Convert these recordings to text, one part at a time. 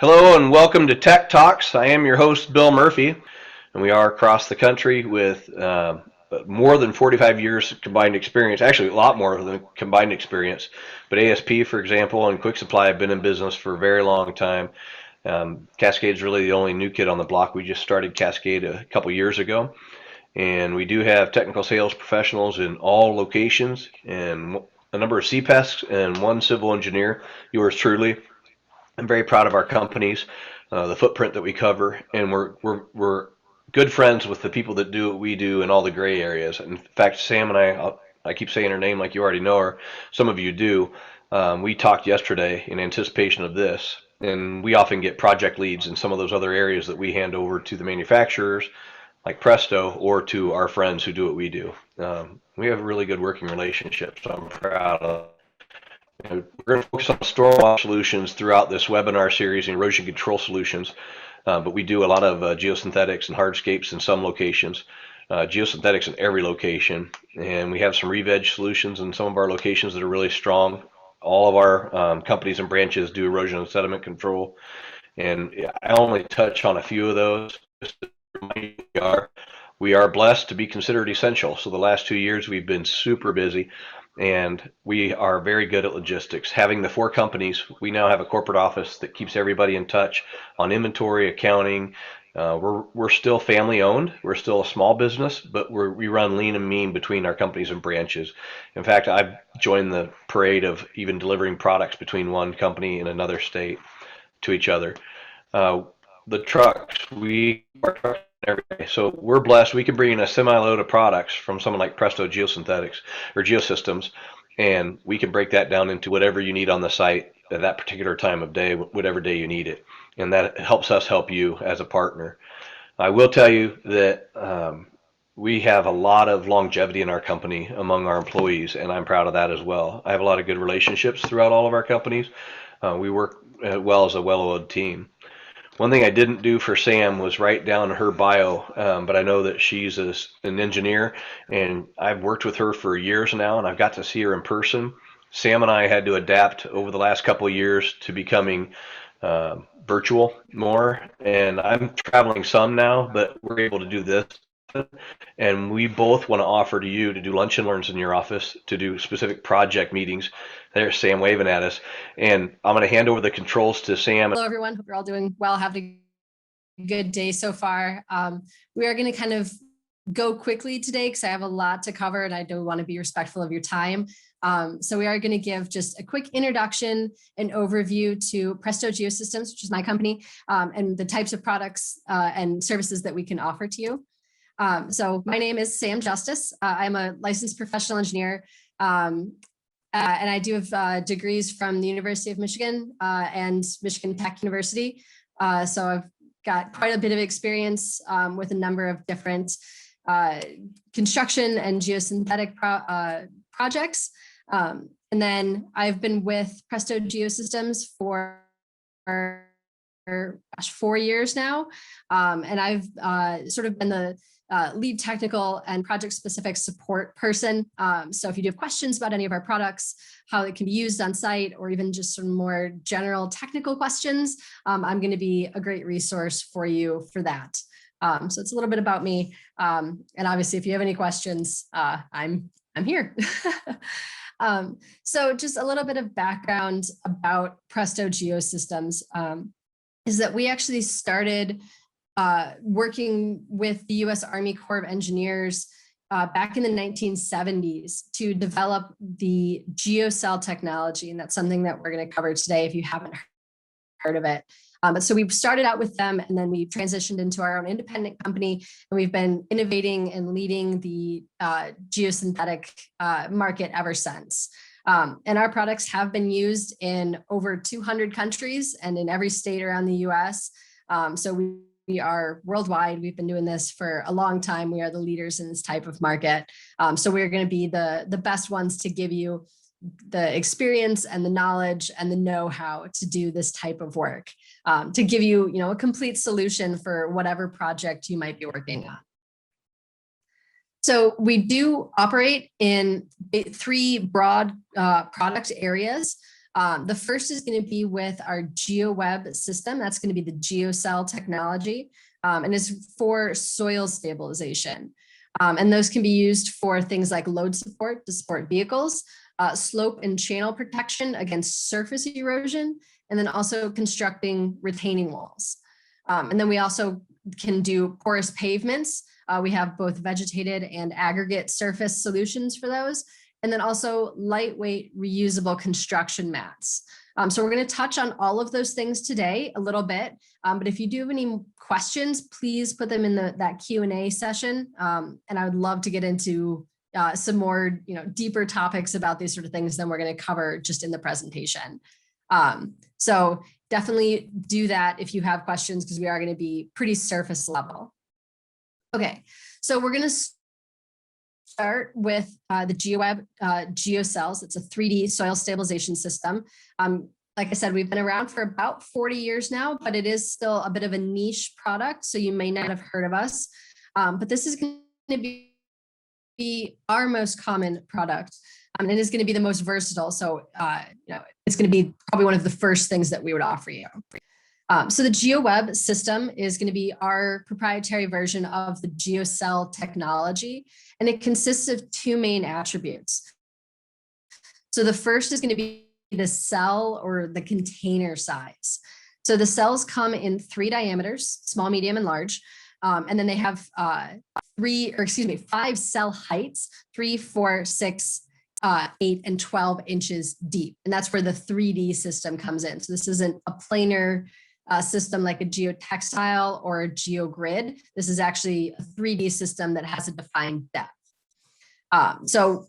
Hello and welcome to Tech Talks. I am your host, Bill Murphy, and we are across the country with more than 45 years combined experience, actually a lot more than combined experience. But ASP, for example, and Quick Supply have been in business for a very long time. Cascade's really the only new kid on the block. We just started Cascade a couple years ago, and we do have technical sales professionals in all locations and a number of CPESs and one civil engineer, yours truly. I'm very proud of our companies, the footprint that we cover, and we're good friends with the people that do what we do in all the gray areas. In fact, Sam and I keep saying her name like you already know her. Some of you do. We talked yesterday in anticipation of this, and we often get project leads in some of those other areas that we hand over to the manufacturers, like Presto, or to our friends who do what we do. We have a really good working relationship, so I'm proud of. We're going to focus on storm water solutions throughout this webinar series and erosion control solutions, but we do a lot of geosynthetics and hardscapes in some locations, geosynthetics in every location, and we have some re-veg solutions in some of our locations that are really strong. All of our companies and branches do erosion and sediment control, and I only touch on a few of those. Just to remind you, we are blessed to be considered essential. So the last 2 years we've been super busy, and we are very good at logistics. Having the 4 companies, we now have a corporate office that keeps everybody in touch on inventory, accounting. We're still family owned. We're still a small business, but we run lean and mean between our companies and branches. In fact, I've joined the parade of even delivering products between one company and another state to each other. The trucks, we are trucks every day. So we're blessed. We can bring in a semi-load of products from someone like Presto Geosynthetics or Geosystems, and we can break that down into whatever you need on the site at that particular time of day, whatever day you need it. And that helps us help you as a partner. I will tell you that we have a lot of longevity in our company among our employees, and I'm proud of that as well. I have a lot of good relationships throughout all of our companies. We work well as a well-oiled team. One thing I didn't do for Sam was write down her bio, but I know that she's an engineer, and I've worked with her for years now, and I've got to see her in person. Sam and I had to adapt over the last couple of years to becoming virtual more, and I'm traveling some now, but we're able to do this. And we both want to offer to you to do lunch and learns in your office, to do specific project meetings. There's Sam waving at us. And I'm going to hand over the controls to Sam. Hello, everyone. Hope you're all doing well, having a good day so far. We are going to kind of go quickly today because I have a lot to cover and I do want to be respectful of your time. So we are going to give just a quick introduction and overview to Presto Geosystems, which is my company, and the types of products and services that we can offer to you. So my name is Sam Justice. I'm a licensed professional engineer, and I do have degrees from the University of Michigan and Michigan Tech University. So I've got quite a bit of experience with a number of different construction and geosynthetic projects. And then I've been with Presto Geosystems for 4 years now. And I've sort of been the lead technical and project specific support person. So if you do have questions about any of our products, how it can be used on site, or even just some more general technical questions, I'm going to be a great resource for you for that. So it's a little bit about me. And obviously, if you have any questions, I'm here. So just a little bit of background about Presto Geosystems is that we actually started working with the U.S. Army Corps of Engineers back in the 1970s to develop the geocell technology. And that's something that we're going to cover today if you haven't heard of it. So we started out with them, and then we transitioned into our own independent company, and we've been innovating and leading the geosynthetic market ever since. And our products have been used in over 200 countries and in every state around the U.S. So we are worldwide. We've been doing this for a long time. We are the leaders in this type of market. So we're going to be the best ones to give you the experience and the knowledge and the know-how to do this type of work, to give you, a complete solution for whatever project you might be working on. So we do operate in 3 broad product areas. The first is going to be with our Geoweb system. That's going to be the geocell technology, and is for soil stabilization. And those can be used for things like load support to support vehicles, slope and channel protection against surface erosion, and then also constructing retaining walls. And then we also can do porous pavements. We have both vegetated and aggregate surface solutions for those. And then also lightweight reusable construction mats. So we're going to touch on all of those things today a little bit. But if you do have any questions, please put them in that Q&A session. And I would love to get into some more deeper topics about these sort of things than we're going to cover just in the presentation. So definitely do that if you have questions, because we are going to be pretty surface level. Okay, so we're going to start with the Geoweb Geo Cells. It's a 3D soil stabilization system. Like I said, we've been around for about 40 years now, but it is still a bit of a niche product, so you may not have heard of us. But this is going to be our most common product. And it is going to be the most versatile. So, it's going to be probably one of the first things that we would offer you. So the Geoweb system is going to be our proprietary version of the geocell technology, and it consists of two main attributes. So the first is going to be the cell or the container size. So the cells come in 3 diameters, small, medium, and large. And then they have 5 cell heights, 3, 4, 6, 8, and 12 inches deep. And that's where the 3D system comes in. So this isn't a planar system like a geotextile or a geogrid. This is actually a 3D system that has a defined depth. So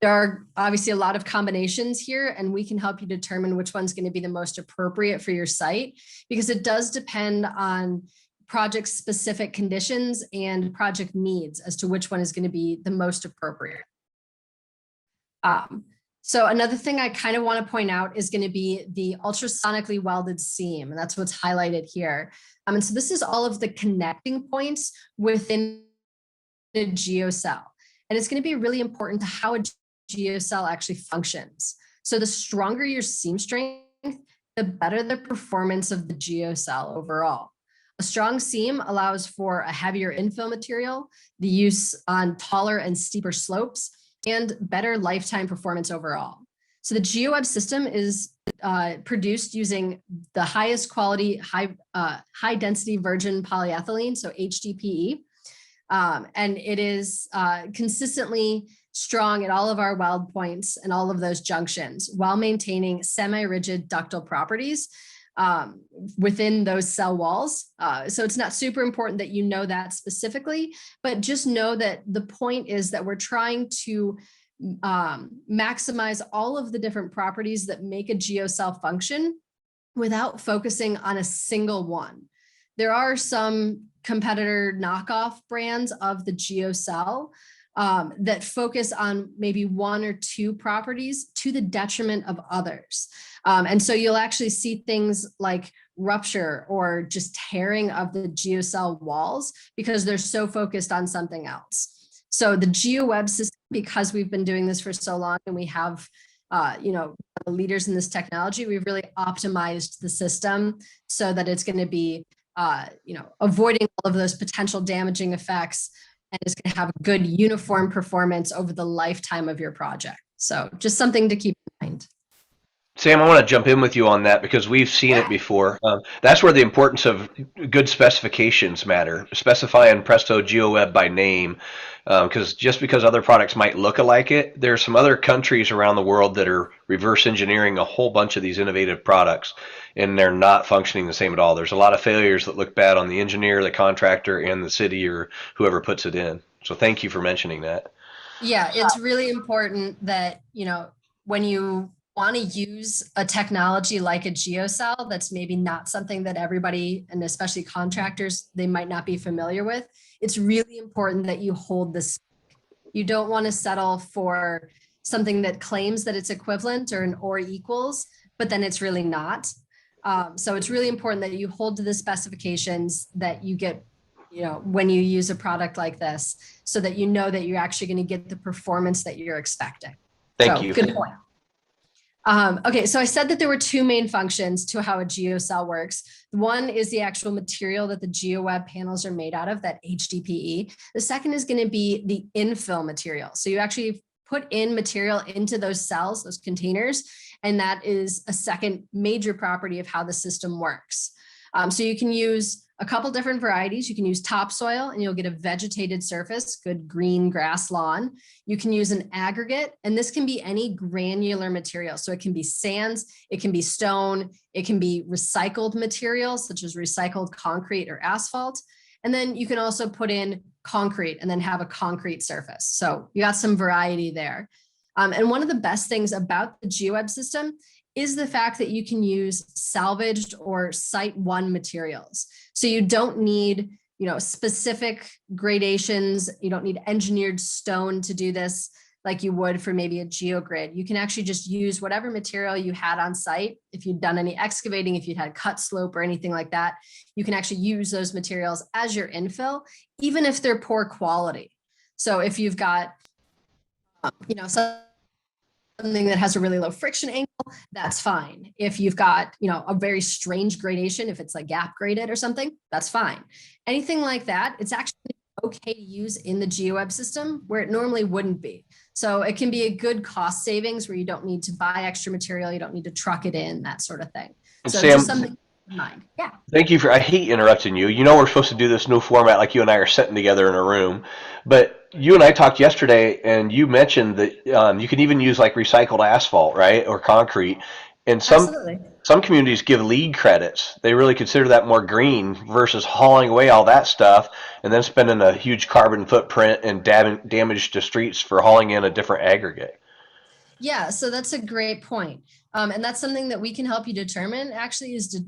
there are obviously a lot of combinations here, and we can help you determine which one's going to be the most appropriate for your site, because it does depend on project specific conditions and project needs as to which one is going to be the most appropriate. So another thing I kind of want to point out is going to be the ultrasonically welded seam, and that's what's highlighted here. And so this is all of the connecting points within a geocell, and it's going to be really important to how a geocell actually functions. So the stronger your seam strength, the better the performance of the geocell overall. A strong seam allows for a heavier infill material, the use on taller and steeper slopes, and better lifetime performance overall. So the Geoweb system is produced using the highest quality, high density virgin polyethylene, so Hdpe. And it is consistently strong at all of our weld points and all of those junctions, while maintaining semi-rigid ductile properties within those cell walls. So it's not super important that you know that specifically, but just know that the point is that we're trying to maximize all of the different properties that make a geocell function without focusing on a single one. There are some competitor knockoff brands of the geocell that focus on maybe 1 or 2 properties to the detriment of others. And so you'll actually see things like rupture or just tearing of the geocell walls because they're so focused on something else. So the Geoweb system, because we've been doing this for so long and we have the leaders in this technology, we've really optimized the system so that it's going to be avoiding all of those potential damaging effects, and it's going to have good uniform performance over the lifetime of your project. So just something to keep in mind. Sam, I want to jump in with you on that because we've seen it before. That's where the importance of good specifications matter. Specifying Presto Geoweb by name, because just because other products might look alike it, there are some other countries around the world that are reverse engineering a whole bunch of these innovative products, and they're not functioning the same at all. There's a lot of failures that look bad on the engineer, the contractor, and the city or whoever puts it in. So thank you for mentioning that. Yeah, it's really important that, when you want to use a technology like a geocell, that's maybe not something that everybody, and especially contractors, they might not be familiar with. It's really important that you hold this. You don't want to settle for something that claims that it's equivalent or equals, but then it's really not. So it's really important that you hold to the specifications that you get, when you use a product like this, so that you know that you're actually going to get the performance that you're expecting. Thank you. Good point. Okay, so I said that there were two main functions to how a geocell works. One is the actual material that the Geoweb panels are made out of, that HDPE. The second is going to be the infill material. So you actually put in material into those cells, those containers, and that is a second major property of how the system works. So you can use a couple different varieties. You can use topsoil and you'll get a vegetated surface, good green grass lawn. You can use an aggregate, and this can be any granular material. So it can be sands, it can be stone, it can be recycled materials such as recycled concrete or asphalt. And then you can also put in concrete and then have a concrete surface. So you got some variety there. And one of the best things about the Geoweb system is the fact that you can use salvaged or site one materials. So you don't need, specific gradations. You don't need engineered stone to do this like you would for maybe a geogrid. You can actually just use whatever material you had on site. If you'd done any excavating, if you'd had cut slope or anything like that, you can actually use those materials as your infill, even if they're poor quality. So if you've got, something that has a really low friction angle, that's fine. If you've got, a very strange gradation, if it's like gap graded or something, that's fine. Anything like that, it's actually okay to use in the Geoweb system where it normally wouldn't be. So it can be a good cost savings where you don't need to buy extra material, you don't need to truck it in, that sort of thing. So Sam, just something to keep in mind. Yeah. thank you I hate interrupting you. We're supposed to do this new format like you and I are sitting together in a room, but you and I talked yesterday and you mentioned that you can even use like recycled asphalt, right? Or concrete. And Absolutely. some communities give LEED credits. They really consider that more green versus hauling away all that stuff and then spending a huge carbon footprint and damage to streets for hauling in a different aggregate. Yeah, so that's a great point. And that's something that we can help you determine actually is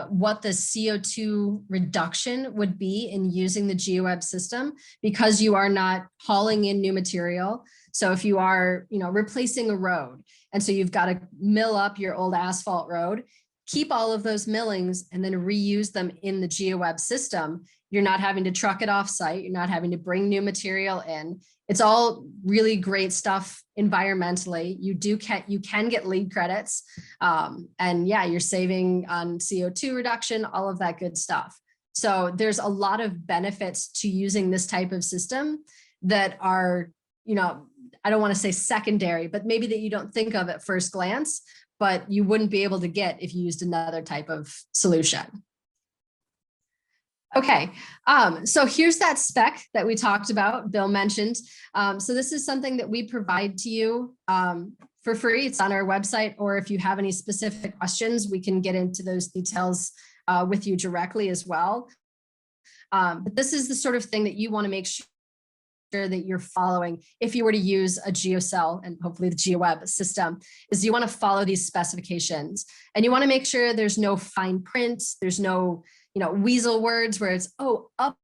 what the CO2 reduction would be in using the Geoweb system because you are not hauling in new material. So if you are, replacing a road, and so you've got to mill up your old asphalt road, keep all of those millings and then reuse them in the Geoweb system. You're not having to truck it off site. You're not having to bring new material in. It's all really great stuff environmentally. You can get LEED credits. And yeah, you're saving on CO2 reduction, all of that good stuff. So there's a lot of benefits to using this type of system that are, I don't want to say secondary, but maybe that you don't think of at first glance, but you wouldn't be able to get if you used another type of solution. Okay, so here's that spec that we talked about, Bill mentioned. So this is something that we provide to you for free. It's on our website, or if you have any specific questions, we can get into those details with you directly as well. But this is the sort of thing that you want to make sure that you're following if you were to use a geocell and hopefully the Geoweb system, is you want to follow these specifications and you want to make sure there's no fine print, there's no weasel words where it's, up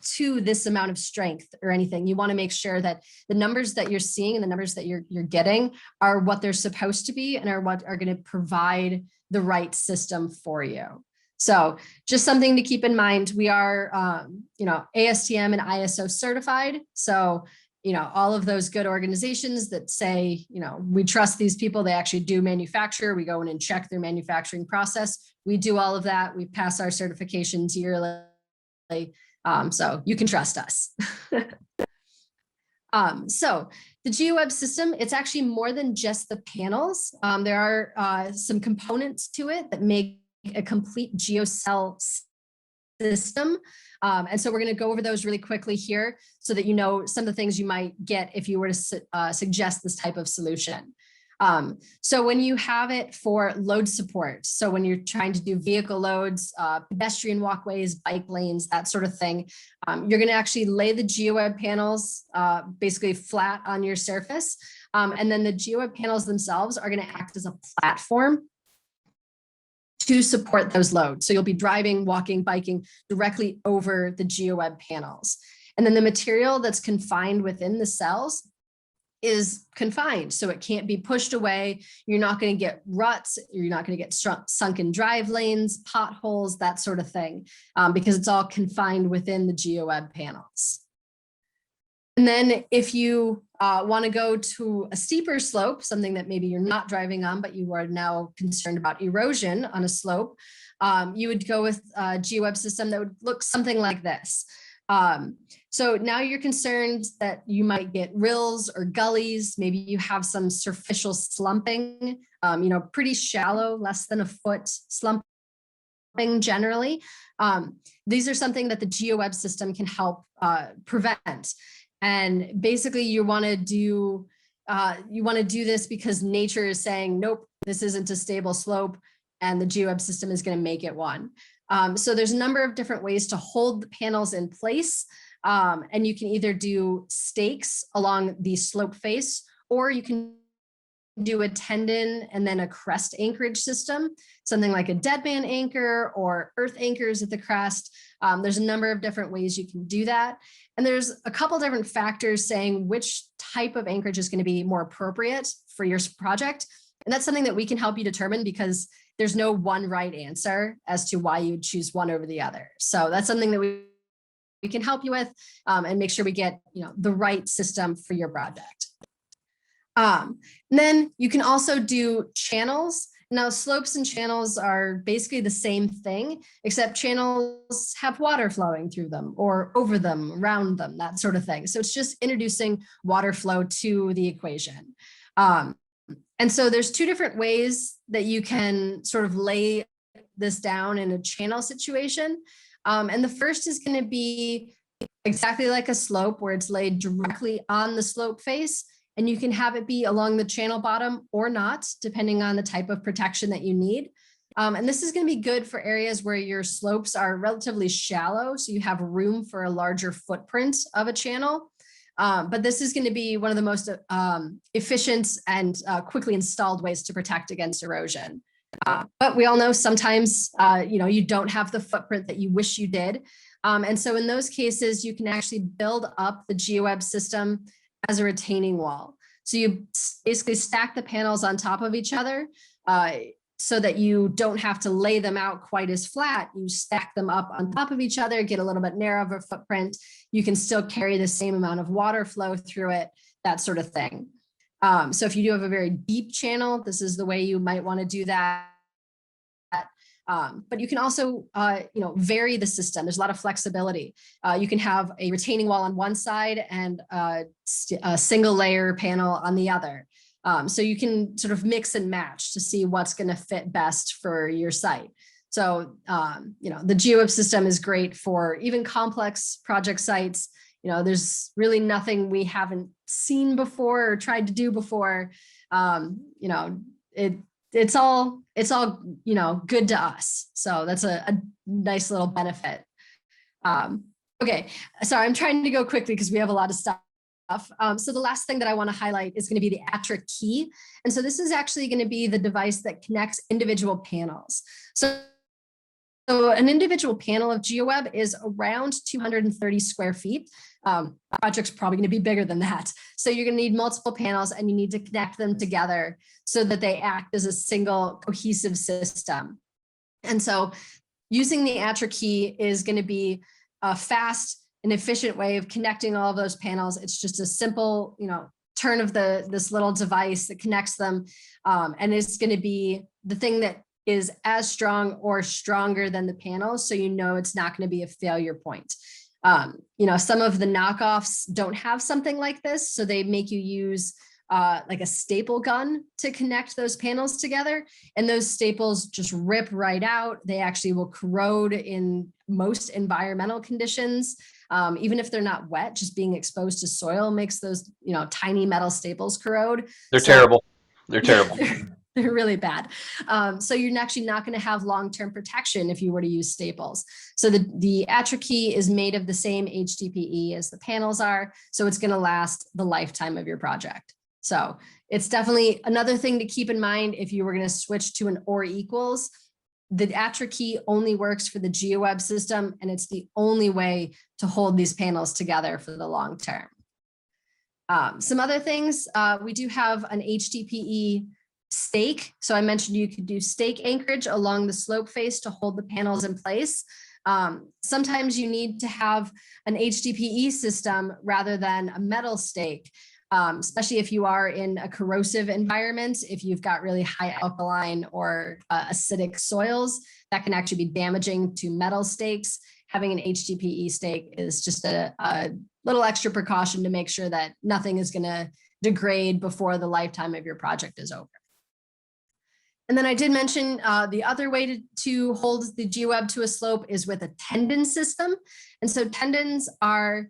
to this amount of strength or anything. You want to make sure that the numbers that you're seeing and the numbers that you're getting are what they're supposed to be and are what are going to provide the right system for you. So just something to keep in mind. We are, ASTM and ISO certified. So, all of those good organizations that say, we trust these people, they actually do manufacture. We go in and check their manufacturing process. We do all of that. We pass our certifications yearly. So you can trust us. So the Geoweb system, it's actually more than just the panels. There are some components to it that make a complete geocell system. And so we're going to go over those really quickly here so that you know some of the things you might get if you were to suggest this type of solution. So when you have it for load support, so when you're trying to do vehicle loads, pedestrian walkways, bike lanes, that sort of thing, you're going to actually lay the Geoweb panels basically flat on your surface. And then the Geoweb panels themselves are going to act as a platform to support those loads. So you'll be driving, walking, biking directly over the Geoweb panels. And then the material that's confined within the cells is confined. So it can't be pushed away. You're not going to get ruts. You're not going to get sunken drive lanes, potholes, that sort of thing, because it's all confined within the Geoweb panels. And then if you want to go to a steeper slope, something that maybe you're not driving on, but you are now concerned about erosion on a slope, you would go with a Geoweb system that would look something like this. So now you're concerned that you might get rills or gullies. Maybe you have some superficial slumping, pretty shallow, less than a foot slumping generally. These are something that the Geoweb system can help prevent. And basically you want to do this because nature is saying, nope, this isn't a stable slope, and the Geoweb system is going to make it one. So there's a number of different ways to hold the panels in place. And you can either do stakes along the slope face, or you can do a tendon and then a crest anchorage system, something like a dead man anchor or earth anchors at the crest. There's a number of different ways you can do that. And there's a couple different factors saying which type of anchorage is going to be more appropriate for your project. And that's something that we can help you determine, because there's no one right answer as to why you would choose one over the other. So that's something that we can help you with, and make sure we get the right system for your project. Then you can also do channels. Now, slopes and channels are basically the same thing, except channels have water flowing through them or over them, around them, that sort of thing. So it's just introducing water flow to the equation. And so there's two different ways that you can sort of lay this down in a channel situation. And the first is going to be exactly like a slope, where it's laid directly on the slope face, and you can have it be along the channel bottom or not, depending on the type of protection that you need. And this is going to be good for areas where your slopes are relatively shallow, so you have room for a larger footprint of a channel. But this is going to be one of the most efficient and quickly installed ways to protect against erosion. But we all know sometimes, you don't have the footprint that you wish you did. And so in those cases, you can actually build up the Geoweb system as a retaining wall. So you basically stack the panels on top of each other so that you don't have to lay them out quite as flat. You stack them up on top of each other, get a little bit narrower of a footprint. You can still carry the same amount of water flow through it, that sort of thing. So if you do have a very deep channel, this is the way you might want to do that. But you can also, vary the system. There's a lot of flexibility. You can have a retaining wall on one side and a single layer panel on the other. So you can sort of mix and match to see what's going to fit best for your site. So, the Geoweb system is great for even complex project sites. There's really nothing we haven't seen before or tried to do before. It's all good to us. So that's a nice little benefit. Okay, sorry, I'm trying to go quickly because we have a lot of stuff. So the last thing that I want to highlight is going to be the Attrik Key. And so this is actually going to be the device that connects individual panels. So an individual panel of Geoweb is around 230 square feet. Project's probably going to be bigger than that. So you're going to need multiple panels, and you need to connect them together so that they act as a single cohesive system. And so using the Attrik Key is going to be a fast and efficient way of connecting all of those panels. It's just a simple, turn of this little device that connects them. And it's going to be the thing that is as strong or stronger than the panels. So it's not going to be a failure point. Some of the knockoffs don't have something like this. So they make you use like a staple gun to connect those panels together. And those staples just rip right out. They actually will corrode in most environmental conditions. Even if they're not wet, just being exposed to soil makes those, tiny metal staples corrode. They're terrible. They're terrible. They're really bad. So you're actually not going to have long-term protection if you were to use staples. So the Attrik Key is made of the same Hdpe as the panels are. So it's going to last the lifetime of your project. So it's definitely another thing to keep in mind if you were going to switch to an or equals. The Attrik Key only works for the Geoweb system, and it's the only way to hold these panels together for the long term. Some other things, we do have an Hdpe stake. So I mentioned you could do stake anchorage along the slope face to hold the panels in place. Sometimes you need to have an HDPE system rather than a metal stake, especially if you are in a corrosive environment. If you've got really high alkaline or acidic soils, that can actually be damaging to metal stakes. Having an HDPE stake is just a little extra precaution to make sure that nothing is going to degrade before the lifetime of your project is over. And then I did mention the other way to hold the Geoweb to a slope is with a tendon system. And so tendons are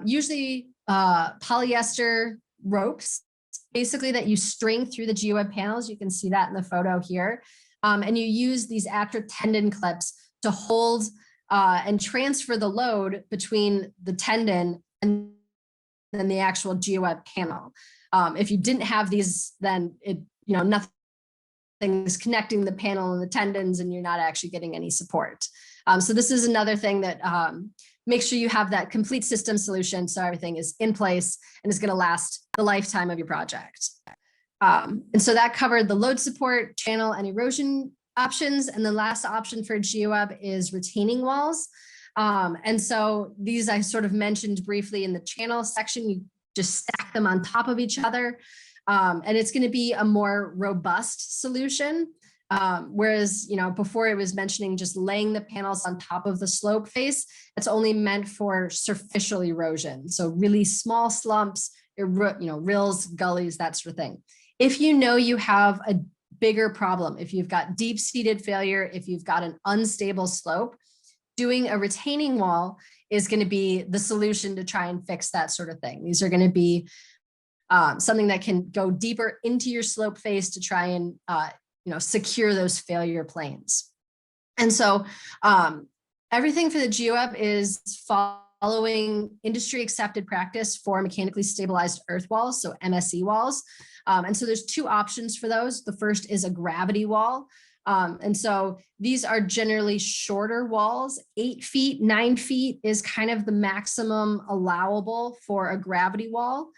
usually polyester ropes, basically, that you string through the Geoweb panels. You can see that in the photo here. And you use these Attrik tendon clips to hold and transfer the load between the tendon and then the actual Geoweb panel. If you didn't have these, then nothing is connecting the panel and the tendons, and you're not actually getting any support. So this is another thing that make sure you have that complete system solution so everything is in place and is going to last the lifetime of your project. And so that covered the load support, channel, and erosion options. And the last option for Geoweb is retaining walls. And so these I sort of mentioned briefly in the channel section. You just stack them on top of each other. And it's going to be a more robust solution. Whereas, before it was mentioning just laying the panels on top of the slope face, it's only meant for superficial erosion. So really small slumps, rills, gullies, that sort of thing. If you have a bigger problem, if you've got deep-seated failure, if you've got an unstable slope, doing a retaining wall is going to be the solution to try and fix that sort of thing. These are going to be something that can go deeper into your slope face to try and secure those failure planes. And so everything for the Geoweb is following industry accepted practice for mechanically stabilized earth walls, so MSE walls. And so there's two options for those. The first is a gravity wall. And so these are generally shorter walls. 8 feet, 9 feet is kind of the maximum allowable for a gravity wall.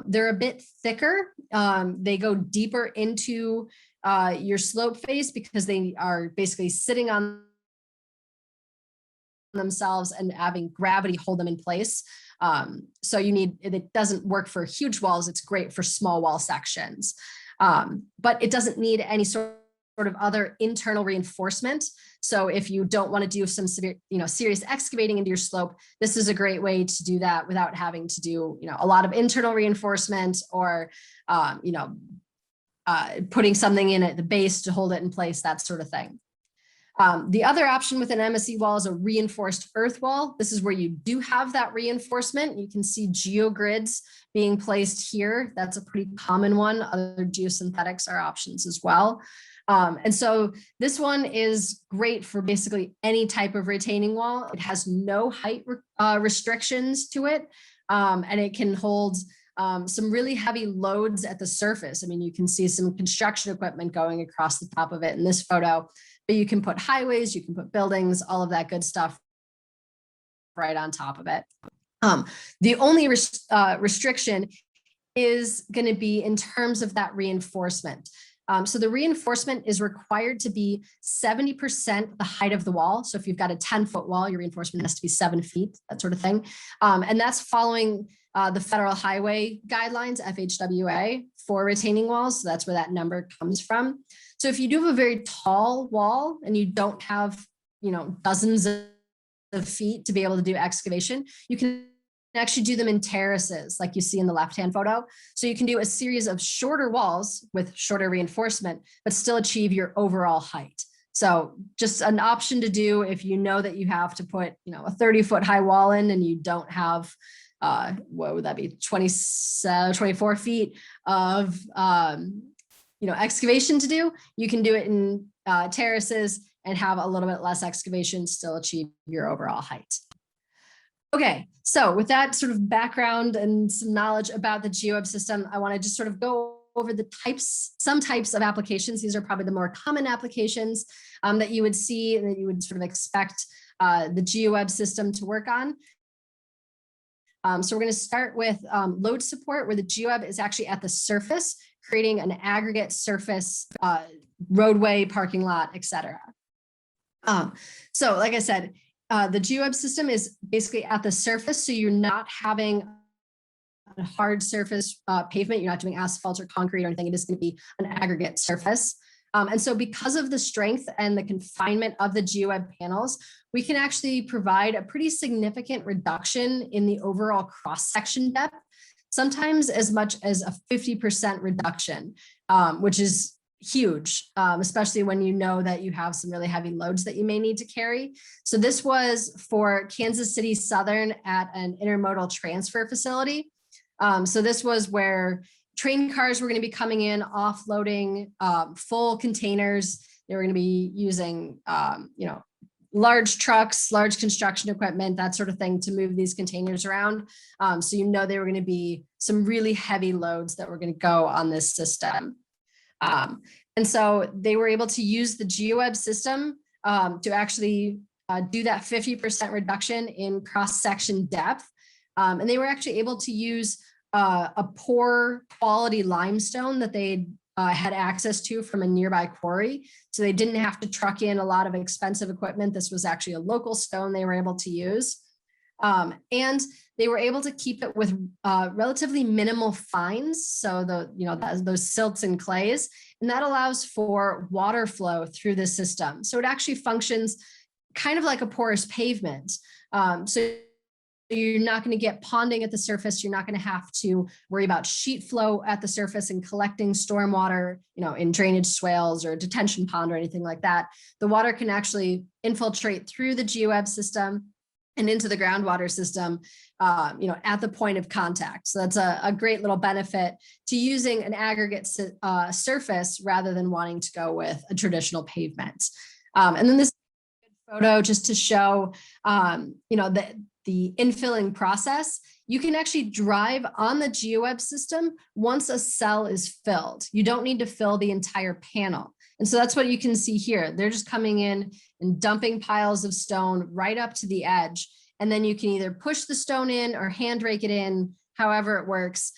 They're a bit thicker. They go deeper into your slope face because they are basically sitting on themselves and having gravity hold them in place. So it doesn't work for huge walls. It's great for small wall sections, but it doesn't need any sort of other internal reinforcement. So if you don't want to do some severe, serious excavating into your slope, this is a great way to do that without having to do, a lot of internal reinforcement or, putting something in at the base to hold it in place, that sort of thing. The other option with an MSE wall is a reinforced earth wall. This is where you do have that reinforcement. You can see geogrids being placed here. That's a pretty common one. Other geosynthetics are options as well. And so this one is great for basically any type of retaining wall. It has no height restrictions to it, and it can hold some really heavy loads at the surface. I mean, you can see some construction equipment going across the top of it in this photo, but you can put highways, you can put buildings, all of that good stuff right on top of it. The only restriction is going to be in terms of that reinforcement. So the reinforcement is required to be 70% the height of the wall. So if you've got a 10-foot wall, your reinforcement has to be 7 feet, that sort of thing. And that's following the federal highway guidelines, FHWA, for retaining walls. So that's where that number comes from. So if you do have a very tall wall and you don't have, dozens of feet to be able to do excavation, you can actually do them in terraces like you see in the left-hand photo. So you can do a series of shorter walls with shorter reinforcement, but still achieve your overall height. So just an option to do if you know that you have to put, a 30-foot high wall in and you don't have, what would that be, 24 feet of, excavation to do. You can do it in terraces and have a little bit less excavation, still achieve your overall height. Okay, so with that sort of background and some knowledge about the Geoweb system, I want to just sort of go over some types of applications. These are probably the more common applications that you would see and that you would sort of expect the Geoweb system to work on. So we're going to start with load support, where the Geoweb is actually at the surface, creating an aggregate surface, roadway, parking lot, etc. So like I said, the Geoweb system is basically at the surface, so you're not having a hard surface pavement, you're not doing asphalt or concrete or anything, it is going to be an aggregate surface. And so because of the strength and the confinement of the Geoweb panels, we can actually provide a pretty significant reduction in the overall cross-section depth, sometimes as much as a 50% reduction, which is huge, especially when you know that you have some really heavy loads that you may need to carry. So this was for Kansas City Southern at an intermodal transfer facility. So this was where train cars were going to be coming in, offloading full containers. They were going to be using, large trucks, large construction equipment, that sort of thing to move these containers around. So they were going to be some really heavy loads that were going to go on this system. And so they were able to use the Geoweb system to actually do that 50% reduction in cross-section depth. And they were actually able to use a poor quality limestone that they had access to from a nearby quarry. So they didn't have to truck in a lot of expensive equipment. This was actually a local stone they were able to use. And they were able to keep it with relatively minimal fines. So those silts and clays, and that allows for water flow through the system. So it actually functions kind of like a porous pavement. So you're not going to get ponding at the surface. You're not going to have to worry about sheet flow at the surface and collecting stormwater, in drainage swales or a detention pond or anything like that. The water can actually infiltrate through the Geoweb system and into the groundwater system, at the point of contact. So that's a great little benefit to using an aggregate surface rather than wanting to go with a traditional pavement. And then this photo just to show, the infilling process. You can actually drive on the Geoweb system once a cell is filled. You don't need to fill the entire panel. And so that's what you can see here. They're just coming in and dumping piles of stone right up to the edge. And then you can either push the stone in or hand rake it in, however it works,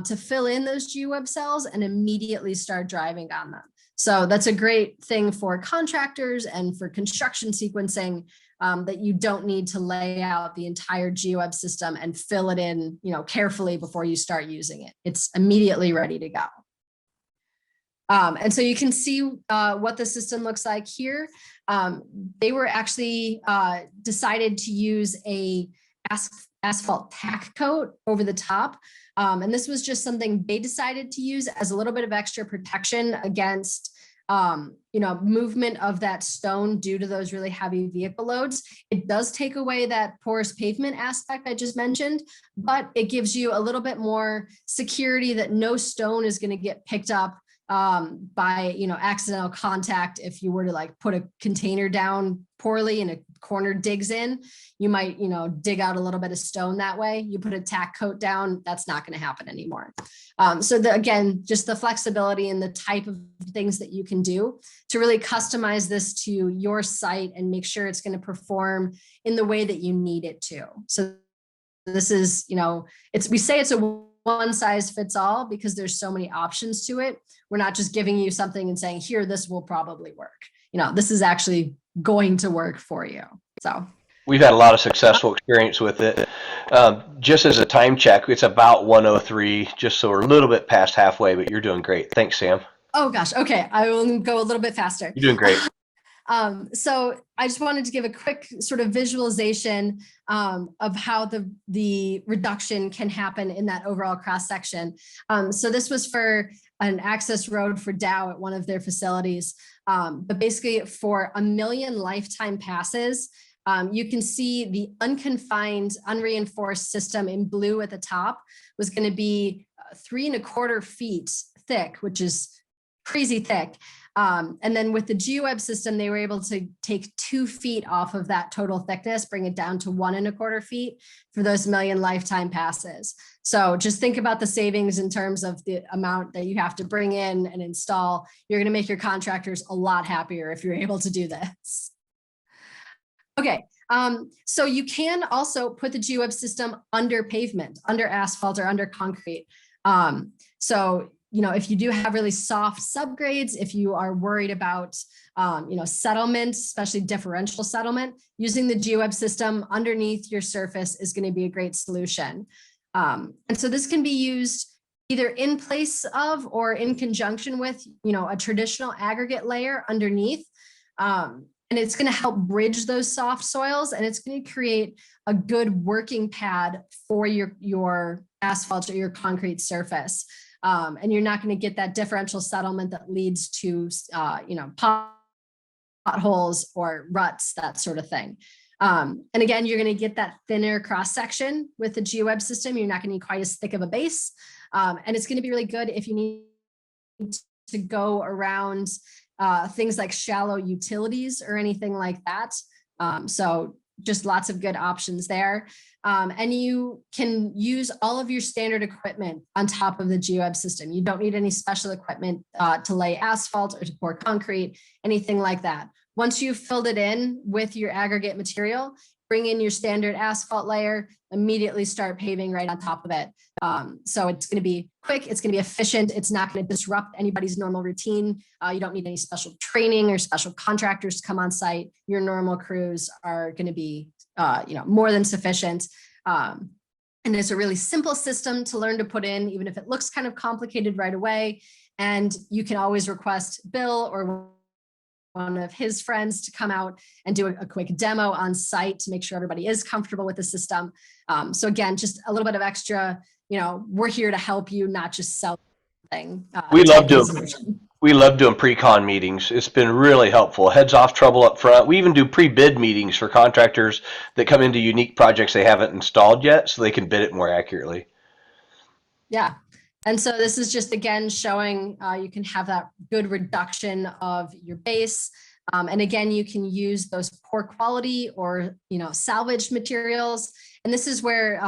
to fill in those Geoweb cells and immediately start driving on them. So that's a great thing for contractors and for construction sequencing, that you don't need to lay out the entire Geoweb system and fill it in, carefully before you start using it. It's immediately ready to go. And so you can see what the system looks like here. They were actually decided to use a asphalt tack coat over the top. And this was just something they decided to use as a little bit of extra protection against movement of that stone due to those really heavy vehicle loads. It does take away that porous pavement aspect I just mentioned, but it gives you a little bit more security that no stone is going to get picked up by accidental contact. If you were to put a container down poorly and a corner digs in, you might dig out a little bit of stone that way. You put a tack coat down, that's not going to happen anymore. So again, just the flexibility and the type of things that you can do to really customize this to your site and make sure it's going to perform in the way that you need it to. So this is, we say it's a one size fits all because there's so many options to it. We're not just giving you something and saying, here, this will probably work. This is actually going to work for you. So we've had a lot of successful experience with it. Just as a time check, it's about 1:03, just so we're a little bit past halfway, but you're doing great. Thanks, Sam. Oh gosh. Okay. I will go a little bit faster. You're doing great. So I just wanted to give a quick sort of visualization of how the reduction can happen in that overall cross section. So this was for an access road for Dow at one of their facilities. But basically for 1 million lifetime passes, you can see the unconfined, unreinforced system in blue at the top was going to be 3¼ feet thick, which is crazy thick. And then with the Geoweb system, they were able to take 2 feet off of that total thickness, bring it down to 1¼ feet for those 1 million lifetime passes. So just think about the savings in terms of the amount that you have to bring in and install. You're going to make your contractors a lot happier if you're able to do this. Okay, so you can also put the Geoweb system under pavement, under asphalt or under concrete. So if you do have really soft subgrades, if you are worried about, settlement, especially differential settlement, using the Geoweb system underneath your surface is going to be a great solution. And so this can be used either in place of or in conjunction with, a traditional aggregate layer underneath. And it's going to help bridge those soft soils, and it's going to create a good working pad for your asphalt or your concrete surface. And you're not going to get that differential settlement that leads to, potholes or ruts, that sort of thing. And again, you're going to get that thinner cross section with the Geoweb system. You're not going to need quite as thick of a base. And it's going to be really good if you need to go around things like shallow utilities or anything like that. So just lots of good options there. And you can use all of your standard equipment on top of the Geoweb system. You don't need any special equipment to lay asphalt or to pour concrete, anything like that. Once you've filled it in with your aggregate material, bring in your standard asphalt layer, immediately start paving right on top of it. So it's going to be quick, it's going to be efficient, it's not going to disrupt anybody's normal routine. You don't need any special training or special contractors to come on site. Your normal crews are going to be more than sufficient. And it's a really simple system to learn to put in, even if it looks kind of complicated right away. And you can always request Bill or one of his friends to come out and do a quick demo on site to make sure everybody is comfortable with the system. So again, just a little bit of extra, we're here to help you, not just sell something. We love doing pre-con meetings. It's been really helpful. Heads off trouble up front. We even do pre-bid meetings for contractors that come into unique projects they haven't installed yet, so they can bid it more accurately. Yeah. And so this is just, again, showing you can have that good reduction of your base. And again, you can use those poor quality or, salvaged materials. And this is where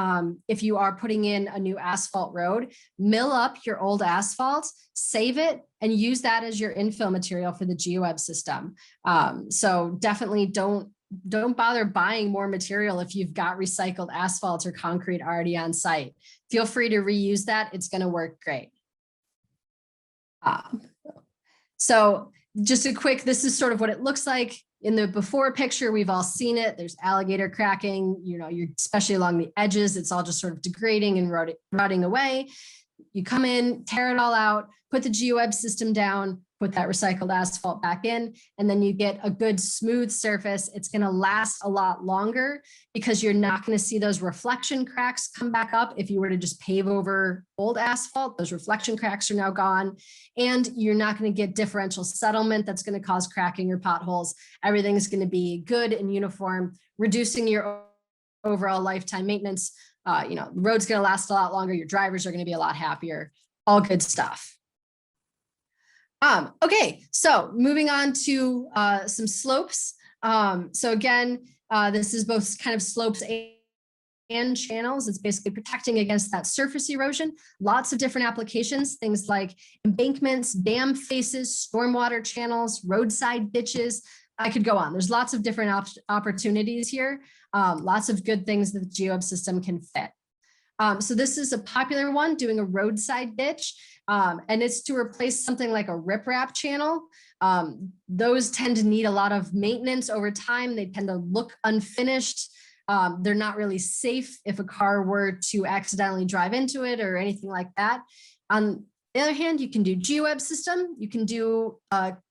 if you are putting in a new asphalt road, mill up your old asphalt, save it, and use that as your infill material for the Geoweb system. So definitely don't bother buying more material if you've got recycled asphalt or concrete already on site. Feel free to reuse that. It's going to work great. So just a quick, this is sort of what it looks like in the before picture. We've all seen it. There's alligator cracking, you're especially along the edges. It's all just sort of degrading and rotting away. You come in, tear it all out, put the Geoweb system down, put that recycled asphalt back in, and then you get a good smooth surface. It's going to last a lot longer because you're not going to see those reflection cracks come back up. If you were to just pave over old asphalt, those reflection cracks are now gone, and you're not going to get differential settlement that's going to cause cracking or potholes. Everything's going to be good and uniform, reducing your overall lifetime maintenance. The road's going to last a lot longer. Your drivers are going to be a lot happier. All good stuff. Okay, so moving on to some slopes. So again, this is both kind of slopes and channels. It's basically protecting against that surface erosion. Lots of different applications, things like embankments, dam faces, stormwater channels, roadside ditches. I could go on. There's lots of different opportunities here. Lots of good things that the Geoweb system can fit. So this is a popular one, doing a roadside ditch, and it's to replace something like a riprap channel. Those tend to need a lot of maintenance over time. They tend to look unfinished. They're not really safe if a car were to accidentally drive into it or anything like that. On the other hand, you can do Geoweb system. You can do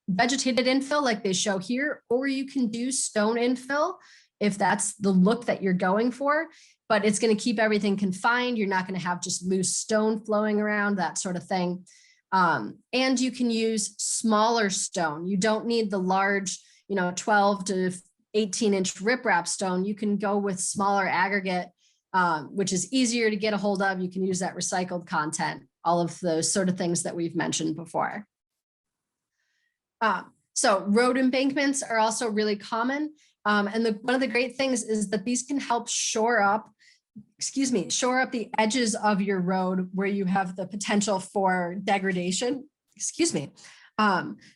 vegetated infill like they show here, or you can do stone infill if that's the look that you're going for. But it's going to keep everything confined. You're not going to have just loose stone flowing around, that sort of thing. And you can use smaller stone. You don't need the large, 12 to 18-inch riprap stone. You can go with smaller aggregate, which is easier to get a hold of. You can use that recycled content, all of those sort of things that we've mentioned before. So road embankments are also really common. And one of the great things is that these can help shore up the edges of your road where you have the potential for degradation.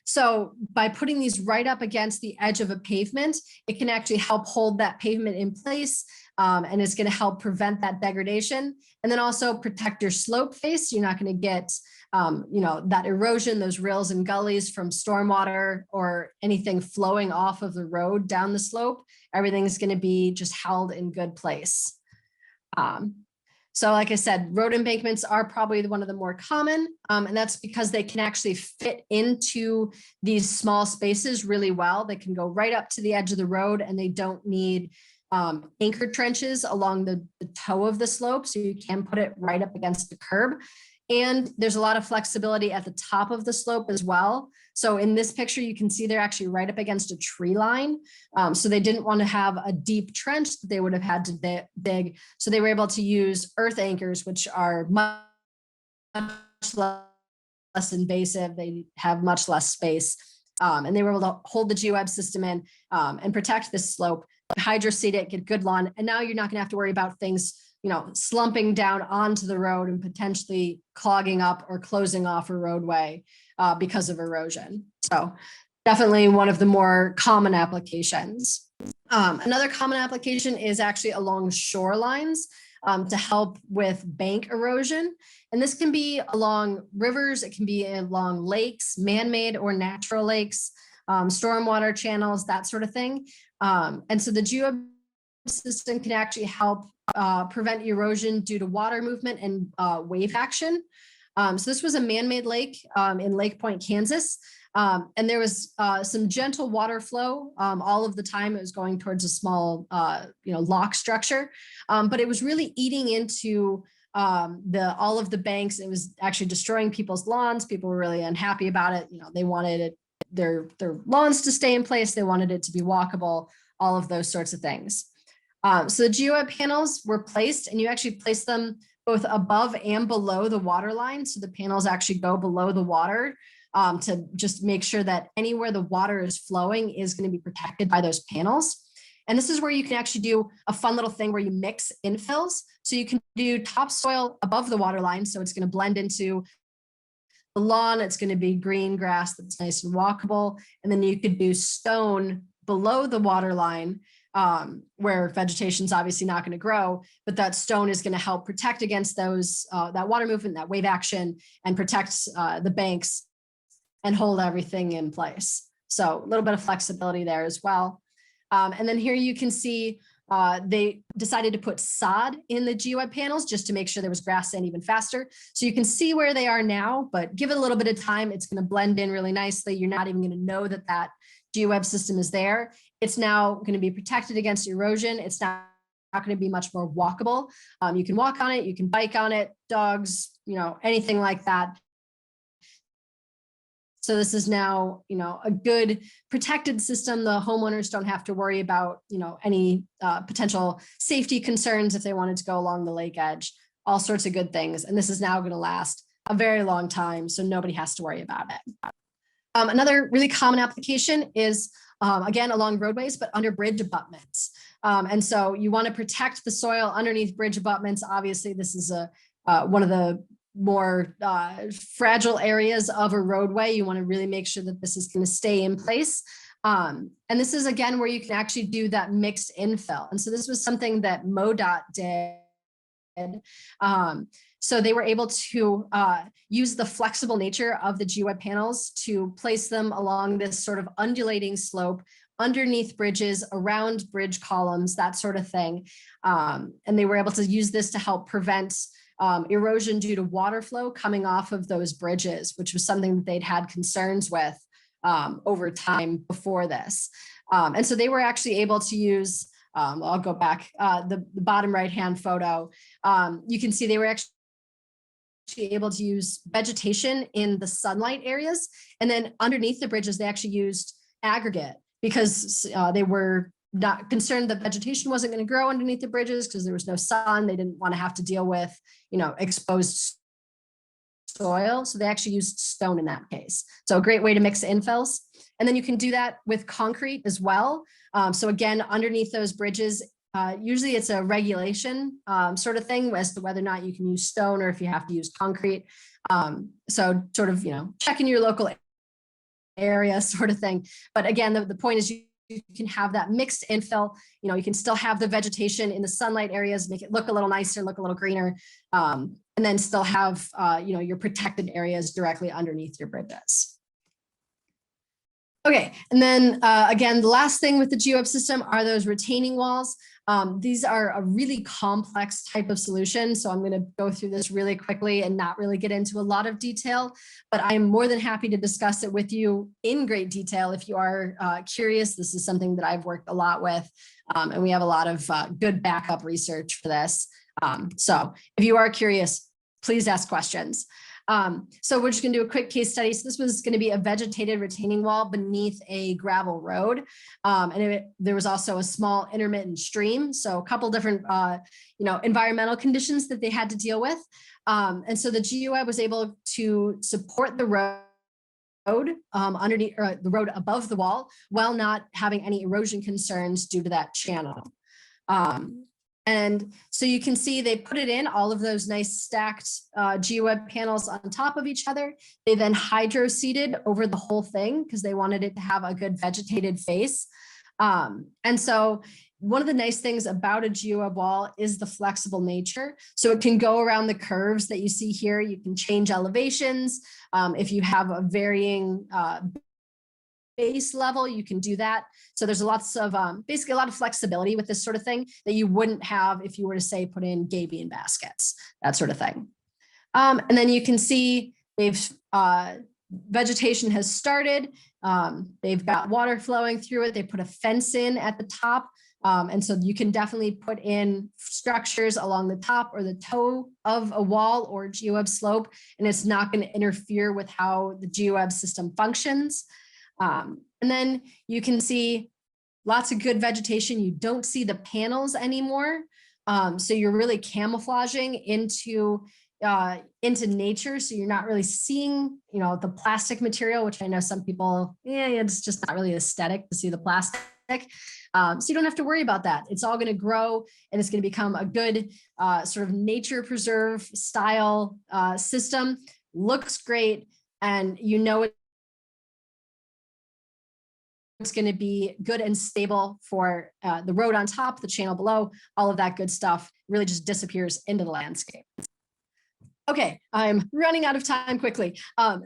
So by putting these right up against the edge of a pavement, it can actually help hold that pavement in place, and it's going to help prevent that degradation, and then also protect your slope face. You're not going to get that erosion, those rills and gullies from stormwater or anything flowing off of the road down the slope. Everything's going to be just held in good place. So like I said, road embankments are probably one of the more common, and that's because they can actually fit into these small spaces really well. They can go right up to the edge of the road, and they don't need anchor trenches along the toe of the slope, so you can put it right up against the curb. And there's a lot of flexibility at the top of the slope as well. So in this picture, you can see they're actually right up against a tree line. So they didn't want to have a deep trench that they would have had to dig. So they were able to use earth anchors, which are much less invasive. They have much less space. And they were able to hold the Geoweb system in and protect this slope, hydroseed it, get good lawn. And now you're not going to have to worry about things slumping down onto the road and potentially clogging up or closing off a roadway because of erosion. So definitely one of the more common applications. Another common application is actually along shorelines to help with bank erosion. And this can be along rivers, it can be along lakes, man-made or natural lakes, stormwater channels, that sort of thing. And so the Geoweb system can actually help prevent erosion due to water movement and wave action. So this was a man-made lake in Lake Point, Kansas. And there was some gentle water flow all of the time. It was going towards a small, lock structure, but it was really eating into all of the banks. It was actually destroying people's lawns. People were really unhappy about it. They wanted their lawns to stay in place. They wanted it to be walkable, all of those sorts of things. So the Geoweb panels were placed, and you actually place them both above and below the water line. So the panels actually go below the water to just make sure that anywhere the water is flowing is going to be protected by those panels. And this is where you can actually do a fun little thing where you mix infills. So you can do topsoil above the water line. So it's going to blend into the lawn. It's going to be green grass that's nice and walkable. And then you could do stone below the water line, where vegetation is obviously not going to grow, but that stone is going to help protect against those that water movement, that wave action, and protect the banks and hold everything in place. So a little bit of flexibility there as well. And then here you can see they decided to put sod in the Geoweb panels just to make sure there was grass in even faster. So you can see where they are now, but give it a little bit of time. It's going to blend in really nicely. You're not even going to know that Geoweb system is there. It's now going to be protected against erosion. It's not going to be much more walkable. You can walk on it, you can bike on it, dogs, anything like that. So this is now, a good protected system. The homeowners don't have to worry about, any potential safety concerns if they wanted to go along the lake edge, all sorts of good things. And this is now going to last a very long time, so nobody has to worry about it. Another really common application is, again, along roadways, but under bridge abutments. And so you want to protect the soil underneath bridge abutments. Obviously, this is one of the more fragile areas of a roadway. You want to really make sure that this is going to stay in place. And this is, again, where you can actually do that mixed infill. And so this was something that MoDOT did. So they were able to use the flexible nature of the Geoweb panels to place them along this sort of undulating slope underneath bridges, around bridge columns, that sort of thing. And they were able to use this to help prevent erosion due to water flow coming off of those bridges, which was something that they'd had concerns with over time before this. And so they were actually able to use, I'll go back, the bottom right-hand photo. You can see they were actually able to use vegetation in the sunlight areas. And then underneath the bridges, they actually used aggregate because they were not concerned that vegetation wasn't going to grow underneath the bridges because there was no sun. They didn't want to have to deal with, exposed soil. So they actually used stone in that case. So a great way to mix infills. And then you can do that with concrete as well. So again, underneath those bridges, usually it's a regulation sort of thing as to whether or not you can use stone or if you have to use concrete. So sort of, checking your local area sort of thing. But again, the point is you can have that mixed infill. You can still have the vegetation in the sunlight areas, make it look a little nicer, look a little greener, and then still have your protected areas directly underneath your bridges. Okay, and then again, the last thing with the Geoweb system are those retaining walls. These are a really complex type of solution, so I'm going to go through this really quickly and not really get into a lot of detail, but I'm more than happy to discuss it with you in great detail if you are curious. This is something that I've worked a lot with, and we have a lot of good backup research for this. So if you are curious, please ask questions. So we're just going to do a quick case study. So this was going to be a vegetated retaining wall beneath a gravel road. And there was also a small intermittent stream. So a couple different, environmental conditions that they had to deal with. And so the Geoweb was able to support the road underneath, or the road above the wall, while not having any erosion concerns due to that channel. And so you can see they put it in all of those nice stacked Geoweb panels on top of each other. They then hydro seeded over the whole thing because they wanted it to have a good vegetated face. And so one of the nice things about a Geoweb wall is the flexible nature. So it can go around the curves that you see here. You can change elevations. If you have a varying base level, you can do that. So there's lots of basically a lot of flexibility with this sort of thing that you wouldn't have if you were to say put in gabion baskets, that sort of thing. And then you can see they've vegetation has started. They've got water flowing through it. They put a fence in at the top. And so you can definitely put in structures along the top or the toe of a wall or Geoweb slope, and it's not going to interfere with how the Geoweb system functions. And then you can see lots of good vegetation. You don't see the panels anymore. So you're really camouflaging into nature. So you're not really seeing, the plastic material, which I know some people, it's just not really aesthetic to see the plastic. So you don't have to worry about that. It's all going to grow and it's going to become a good sort of nature preserve style system. Looks great. And it's going to be good and stable for the road on top, the channel below, all of that good stuff really just disappears into the landscape. Okay, I'm running out of time quickly.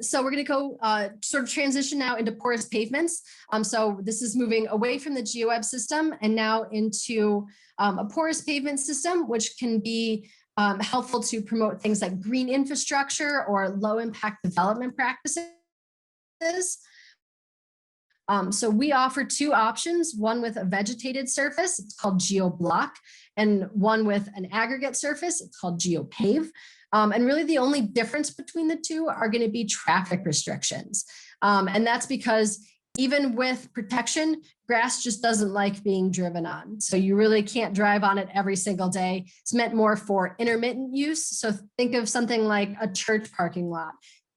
So we're going to go sort of transition now into porous pavements. So this is moving away from the Geoweb system and now into a porous pavement system, which can be helpful to promote things like green infrastructure or low impact development practices. So we offer two options, one with a vegetated surface, it's called GeoBlock, and one with an aggregate surface, it's called Geopave. And really the only difference between the two are going to be traffic restrictions. And that's because even with protection, grass just doesn't like being driven on. So you really can't drive on it every single day. It's meant more for intermittent use. So think of something like a church parking lot.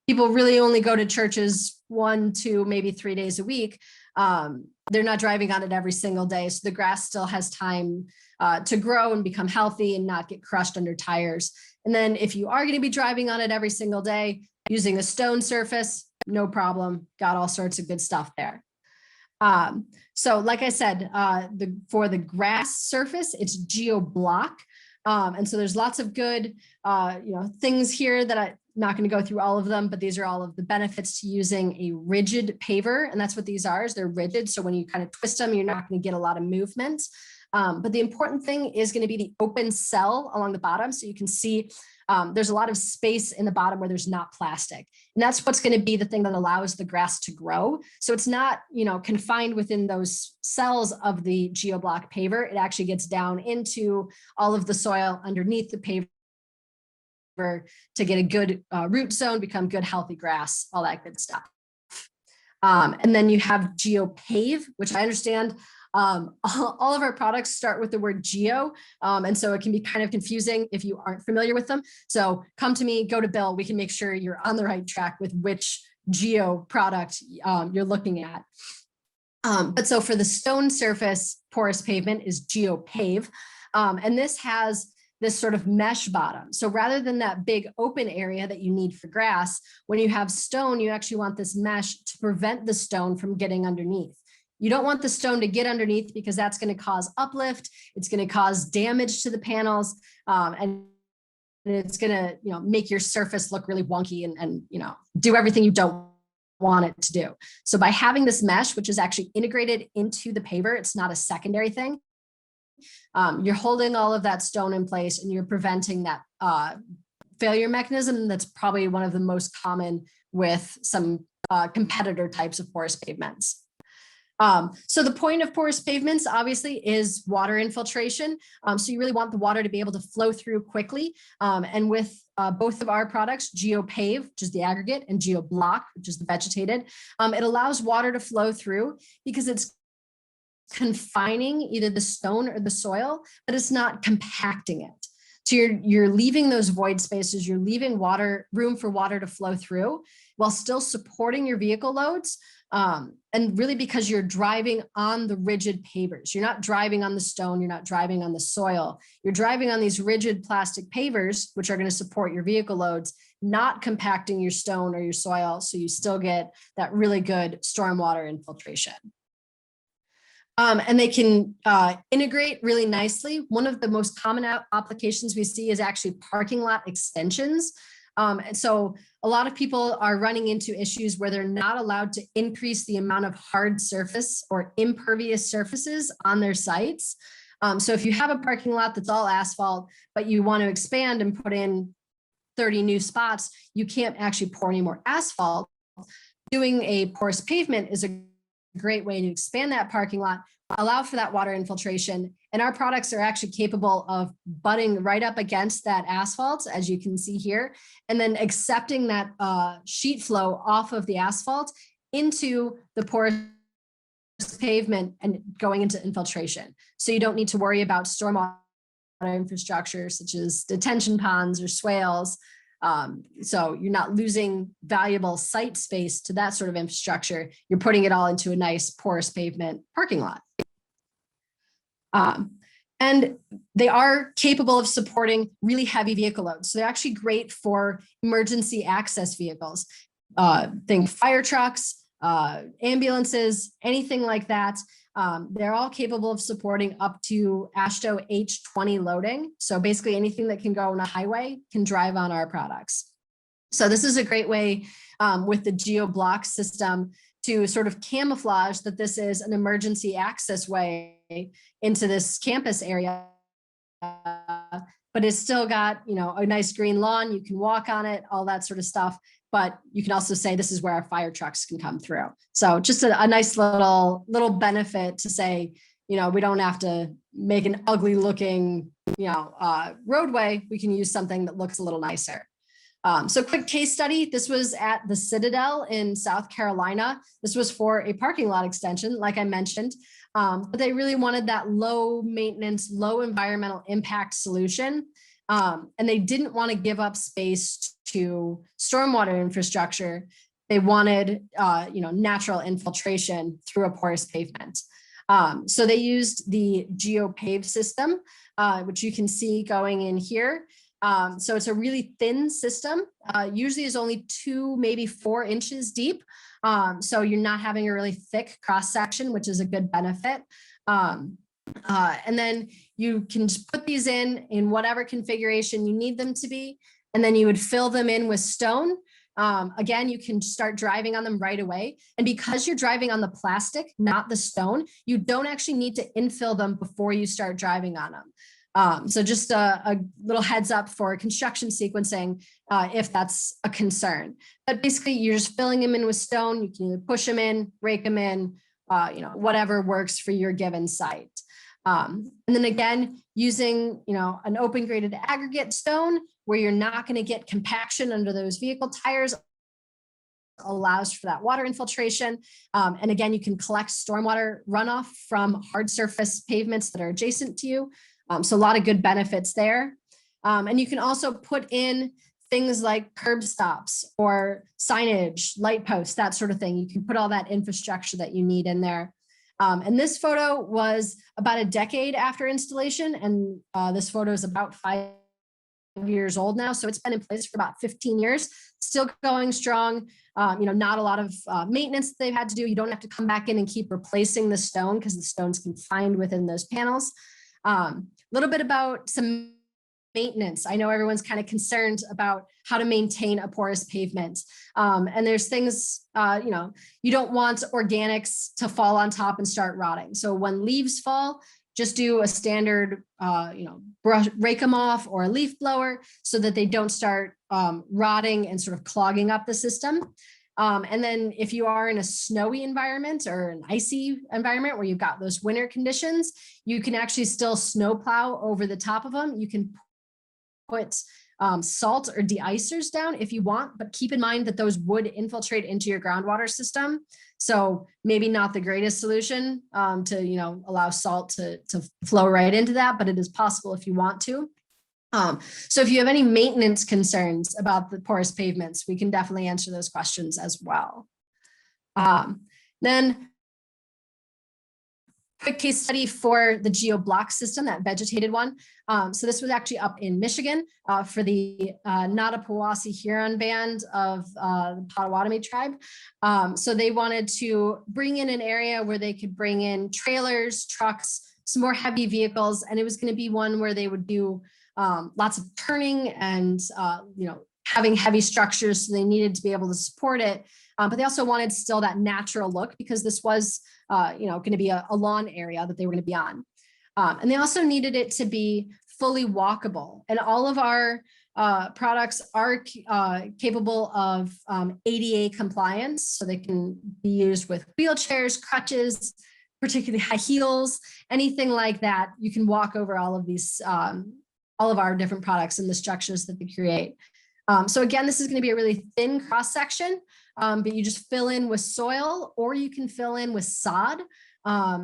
People really only go to churches 1, 2, maybe 3 days a week. They're not driving on it every single day. So the grass still has time to grow and become healthy and not get crushed under tires. And then if you are going to be driving on it every single day, using a stone surface, no problem. Got all sorts of good stuff there. So like I said, for the grass surface, it's GeoBlock. And so there's lots of good things here that I'm not going to go through all of them, but these are all of the benefits to using a rigid paver. And that's what these are, is they're rigid. So when you kind of twist them, you're not going to get a lot of movement. But the important thing is going to be the open cell along the bottom. So you can see there's a lot of space in the bottom where there's not plastic. And that's what's going to be the thing that allows the grass to grow. So it's not, confined within those cells of the GeoBlock paver. It actually gets down into all of the soil underneath the paver to get a good root zone, become good, healthy grass, all that good stuff. And then you have Geopave, which I understand all of our products start with the word geo. And so it can be kind of confusing if you aren't familiar with them. So come to me, go to Bill, we can make sure you're on the right track with which geo product you're looking at. But so for the stone surface porous pavement is Geopave. And this has this sort of mesh bottom. So rather than that big open area that you need for grass, when you have stone, you actually want this mesh to prevent the stone from getting underneath. You don't want the stone to get underneath because that's going to cause uplift. It's going to cause damage to the panels, and it's going to, make your surface look really wonky and do everything you don't want it to do. So by having this mesh, which is actually integrated into the paver, it's not a secondary thing. You're holding all of that stone in place, and you're preventing that failure mechanism that's probably one of the most common with some competitor types of porous pavements. So the point of porous pavements obviously is water infiltration. So you really want the water to be able to flow through quickly. And with both of our products, Geopave, which is the aggregate, and Geoblock, which is the vegetated, it allows water to flow through because it's confining either the stone or the soil, but it's not compacting it. So you're leaving those void spaces, you're leaving room for water to flow through while still supporting your vehicle loads. And really because you're driving on the rigid pavers, you're not driving on the stone, you're not driving on the soil, you're driving on these rigid plastic pavers, which are going to support your vehicle loads, not compacting your stone or your soil. So you still get that really good stormwater infiltration. And they can integrate really nicely. One of the most common applications we see is actually parking lot extensions. And so a lot of people are running into issues where they're not allowed to increase the amount of hard surface or impervious surfaces on their sites. So if you have a parking lot that's all asphalt, but you want to expand and put in 30 new spots, you can't actually pour any more asphalt. Doing a porous pavement is a great way to expand that parking lot, allow for that water infiltration. And our products are actually capable of butting right up against that asphalt, as you can see here, and then accepting that sheet flow off of the asphalt into the porous pavement and going into infiltration. So you don't need to worry about stormwater infrastructure such as detention ponds or swales. So you're not losing valuable site space to that sort of infrastructure. You're putting it all into a nice porous pavement parking lot. And they are capable of supporting really heavy vehicle loads. So they're actually great for emergency access vehicles. Think fire trucks, ambulances, anything like that. They're all capable of supporting up to AASHTO H20 loading. So basically anything that can go on a highway can drive on our products. So this is a great way with the Geoblock system to sort of camouflage that this is an emergency access way into this campus area, but it's still got, a nice green lawn. You can walk on it, all that sort of stuff. But you can also say this is where our fire trucks can come through. So just a nice little benefit to say, we don't have to make an ugly looking, roadway. We can use something that looks a little nicer. So quick case study. This was at the Citadel in South Carolina. This was for a parking lot extension, like I mentioned, but they really wanted that low maintenance, low environmental impact solution. And they didn't want to give up space to stormwater infrastructure. They wanted, natural infiltration through a porous pavement. So they used the Geopave system, which you can see going in here. So it's a really thin system, usually is only 2, maybe 4 inches deep. So you're not having a really thick cross section, which is a good benefit. And then you can just put these in whatever configuration you need them to be. And then you would fill them in with stone. Again, you can start driving on them right away. And because you're driving on the plastic, not the stone, you don't actually need to infill them before you start driving on them. So just a little heads up for construction sequencing, if that's a concern. But basically, you're just filling them in with stone. You can either push them in, rake them in, whatever works for your given site. And then again, using, an open graded aggregate stone where you're not going to get compaction under those vehicle tires allows for that water infiltration. And again, you can collect stormwater runoff from hard surface pavements that are adjacent to you. So a lot of good benefits there. And you can also put in things like curb stops or signage, light posts, that sort of thing. You can put all that infrastructure that you need in there. And this photo was about a decade after installation, and this photo is about 5 years old now, so it's been in place for about 15 years, still going strong. Not a lot of maintenance they've had to do. You don't have to come back in and keep replacing the stone because the stone's confined within those panels. A little bit about some maintenance. I know everyone's kind of concerned about how to maintain a porous pavement. And there's things, you don't want organics to fall on top and start rotting. So when leaves fall, just do a standard, rake them off, or a leaf blower so that they don't start rotting and sort of clogging up the system. And then if you are in a snowy environment or an icy environment where you've got those winter conditions, you can actually still snow plow over the top of them. You can put salt or de-icers down if you want, but keep in mind that those would infiltrate into your groundwater system. So maybe not the greatest solution to allow salt to flow right into that, but it is possible if you want to. So if you have any maintenance concerns about the porous pavements, we can definitely answer those questions as well. Then quick case study for the GeoBlock system, that vegetated one. So this was actually up in Michigan for the Nottapawasee Huron band of the Potawatomi tribe. So they wanted to bring in an area where they could bring in trailers, trucks, some more heavy vehicles, and it was going to be one where they would do lots of turning and having heavy structures, so they needed to be able to support it. But they also wanted still that natural look because this was going to be a lawn area that they were going to be on. And they also needed it to be fully walkable. And all of our products are capable of ADA compliance, so they can be used with wheelchairs, crutches, particularly high heels, anything like that. You can walk over all of these, all of our different products and the structures that they create. So again, this is going to be a really thin cross section, but you just fill in with soil, or you can fill in with sod.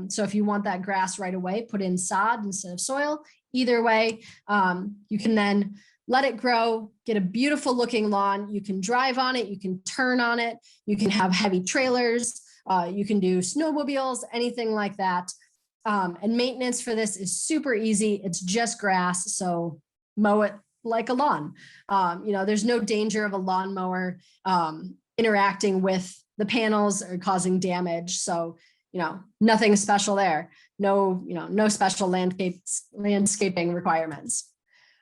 So if you want that grass right away, put in sod instead of soil. Either way, you can then let it grow, get a beautiful looking lawn. You can drive on it, you can turn on it, you can have heavy trailers, you can do snowmobiles, anything like that. And maintenance for this is super easy. It's just grass, so mow it like a lawn. There's no danger of a lawnmower interacting with the panels or causing damage. So, nothing special there. No special landscaping requirements.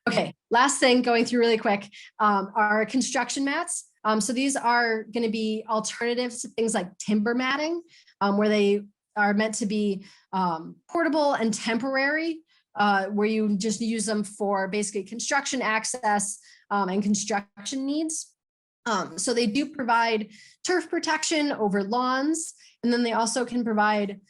Okay, last thing going through really quick are construction mats. So these are going to be alternatives to things like timber matting, where they are meant to be portable and temporary, where you just use them for basically construction access and construction needs. So they do provide turf protection over lawns, and then they also can provide,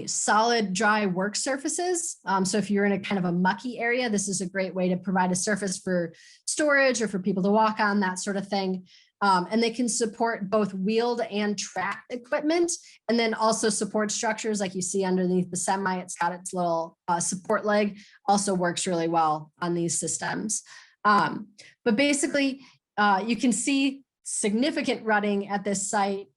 solid dry work surfaces. So if you're in a kind of a mucky area, this is a great way to provide a surface for storage or for people to walk on, that sort of thing. And they can support both wheeled and tracked equipment, and then also support structures like you see underneath the semi. It's got its little support leg, also works really well on these systems. But basically, you can see significant rutting at this site,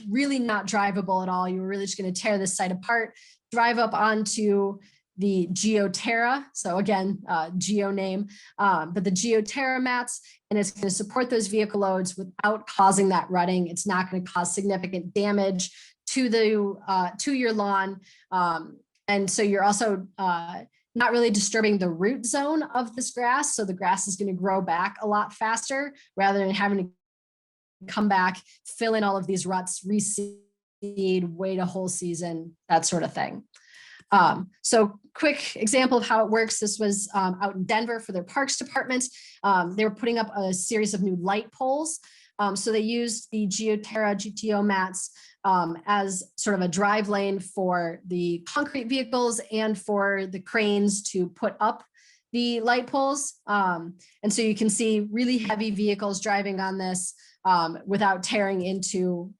really not drivable at all. You were really just going to tear this site apart, drive up onto the GeoTerra. So again, Geo name, but the GeoTerra mats, and it's going to support those vehicle loads without causing that rutting. It's not going to cause significant damage to your lawn. And so you're also not really disturbing the root zone of this grass. So the grass is going to grow back a lot faster rather than having to come back, fill in all of these ruts, reseed, wait a whole season, that sort of thing. So quick example of how it works. This was out in Denver for their parks department. They were putting up a series of new light poles. So they used the GeoTerra GTO mats as sort of a drive lane for the concrete vehicles and for the cranes to put up the light poles. And so you can see really heavy vehicles driving on this without tearing into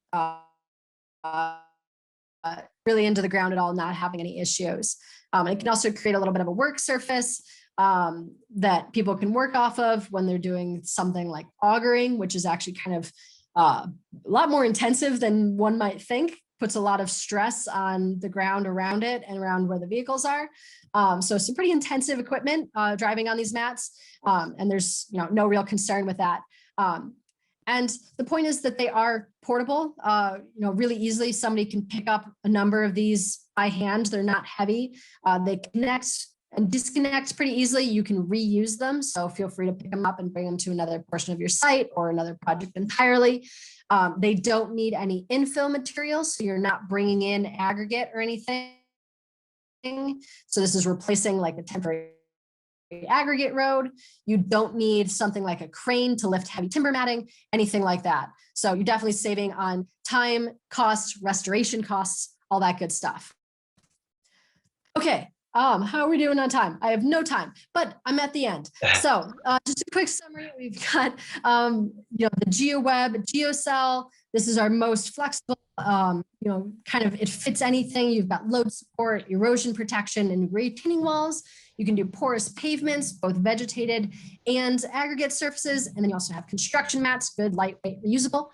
really into the ground at all, not having any issues. It can also create a little bit of a work surface that people can work off of when they're doing something like augering, which is actually kind of a lot more intensive than one might think. puts a lot of stress on the ground around it and around where the vehicles are. So some pretty intensive equipment driving on these mats, and there's no real concern with that. And the point is that they are portable, really easily. Somebody can pick up a number of these by hand. They're not heavy. They connect and disconnect pretty easily. You can reuse them. So feel free to pick them up and bring them to another portion of your site or another project entirely. They don't need any infill material, so you're not bringing in aggregate or anything. So this is replacing like a temporary aggregate road. You don't need something like a crane to lift heavy timber matting, anything like that. So you're definitely saving on time, costs, restoration costs, all that good stuff. Okay, how are we doing on time? I have no time, but I'm at the end. So just a quick summary. We've got the Geoweb Geo Cell. This is our most flexible, kind of it fits anything. You've got load support, erosion protection, and retaining walls. You can do porous pavements, both vegetated and aggregate surfaces. And then you also have construction mats, good, lightweight, reusable.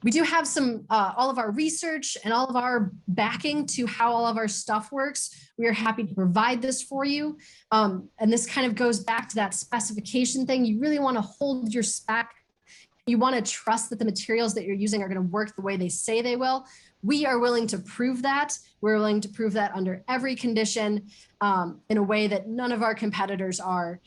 We do have some, all of our research and all of our backing to how all of our stuff works. We are happy to provide this for you. And this kind of goes back to that specification thing. You really want to hold your spec. You want to trust that the materials that you're using are going to work the way they say they will. We are willing to prove that. We're willing to prove that under every condition in a way that none of our competitors are.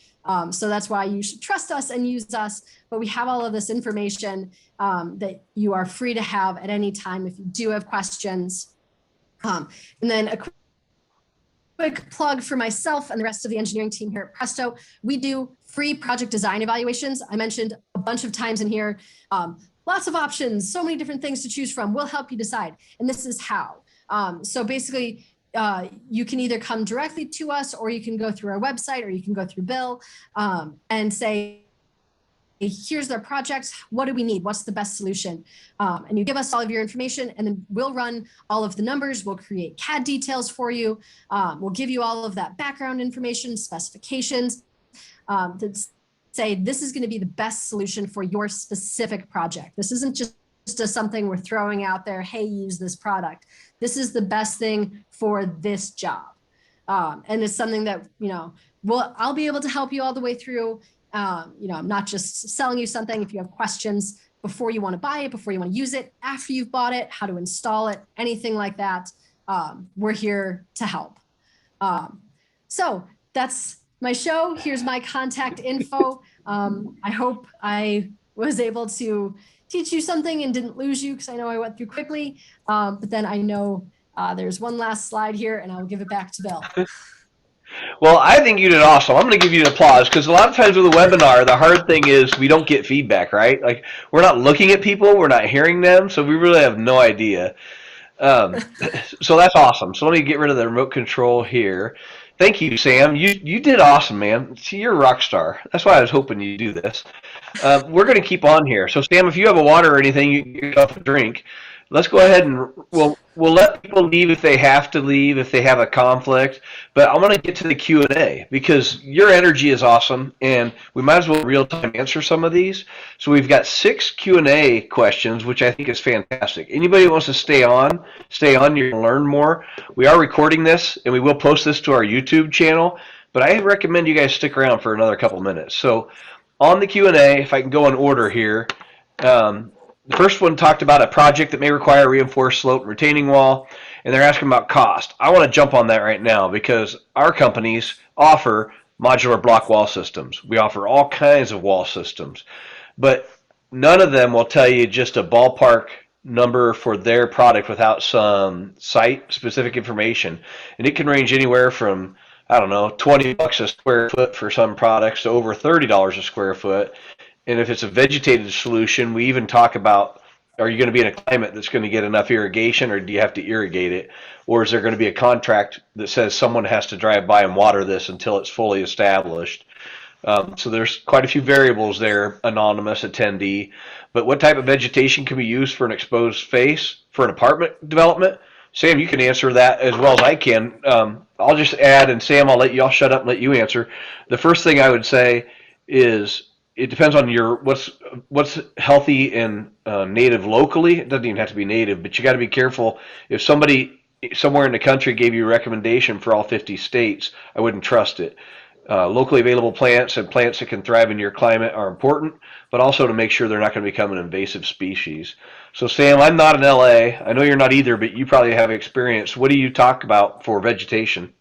So that's why you should trust us and use us. But we have all of this information that you are free to have at any time if you do have questions. And then a quick plug for myself and the rest of the engineering team here at Presto. We do free project design evaluations. I mentioned a bunch of times in here, lots of options, so many different things to choose from. We'll help you decide. And this is how. So basically, you can either come directly to us, or you can go through our website, or you can go through Bill and say, here's their project. What do we need? What's the best solution? And you give us all of your information, and then we'll run all of the numbers. We'll create CAD details for you. We'll give you all of that background information, specifications that say this is going to be the best solution for your specific project. This isn't just something we're throwing out there. Hey, use this product. This is the best thing for this job. And it's something that, I'll be able to help you all the way through. I'm not just selling you something. If you have questions before you want to buy it, before you want to use it, after you've bought it, how to install it, anything like that, we're here to help. So that's my show. Here's my contact info. I hope I was able to teach you something and didn't lose you, because I know I went through quickly. But then I know there's one last slide here, and I'll give it back to Bill. Well, I think you did awesome. I'm going to give you an applause, because a lot of times with a webinar, the hard thing is we don't get feedback, right? Like, we're not looking at people, we're not hearing them, so we really have no idea. So that's awesome. So let me get rid of the remote control here. Thank you, Sam. You did awesome, man. See, you're a rock star. That's why I was hoping you'd do this. We're going to keep on here. So, Sam, if you have a water or anything, you get off a drink. Let's go ahead and we'll let people leave if they have to leave, if they have a conflict. But I want to get to the Q&A, because your energy is awesome, and we might as well real time answer some of these. So we've got 6 Q&A questions, which I think is fantastic. Anybody who wants to stay on, you're going to learn more. We are recording this, and we will post this to our YouTube channel. But I recommend you guys stick around for another couple minutes. So on the Q&A, if I can go in order here, the first one talked about a project that may require a reinforced slope and retaining wall, and they're asking about cost. I want to jump on that right now, because our companies offer modular block wall systems. We offer all kinds of wall systems, but none of them will tell you just a ballpark number for their product without some site-specific information. And it can range anywhere from, I don't know, $20 a square foot for some products to over $30 a square foot. And if it's a vegetated solution, we even talk about, are you going to be in a climate that's going to get enough irrigation, or do you have to irrigate it? Or is there going to be a contract that says someone has to drive by and water this until it's fully established? So there's quite a few variables there, anonymous attendee. But what type of vegetation can be used for an exposed face for an apartment development? Sam, you can answer that as well as I can. I'll just add, and Sam, I'll shut up and let you answer. The first thing I would say is, it depends on your what's healthy and native locally. It doesn't even have to be native, but you got to be careful. If somebody somewhere in the country gave you a recommendation for all 50 states, I wouldn't trust it. Locally available plants and plants that can thrive in your climate are important, but also to make sure they're not going to become an invasive species. So, Sam, I'm not in LA. I know you're not either, but you probably have experience. What do you talk about for vegetation?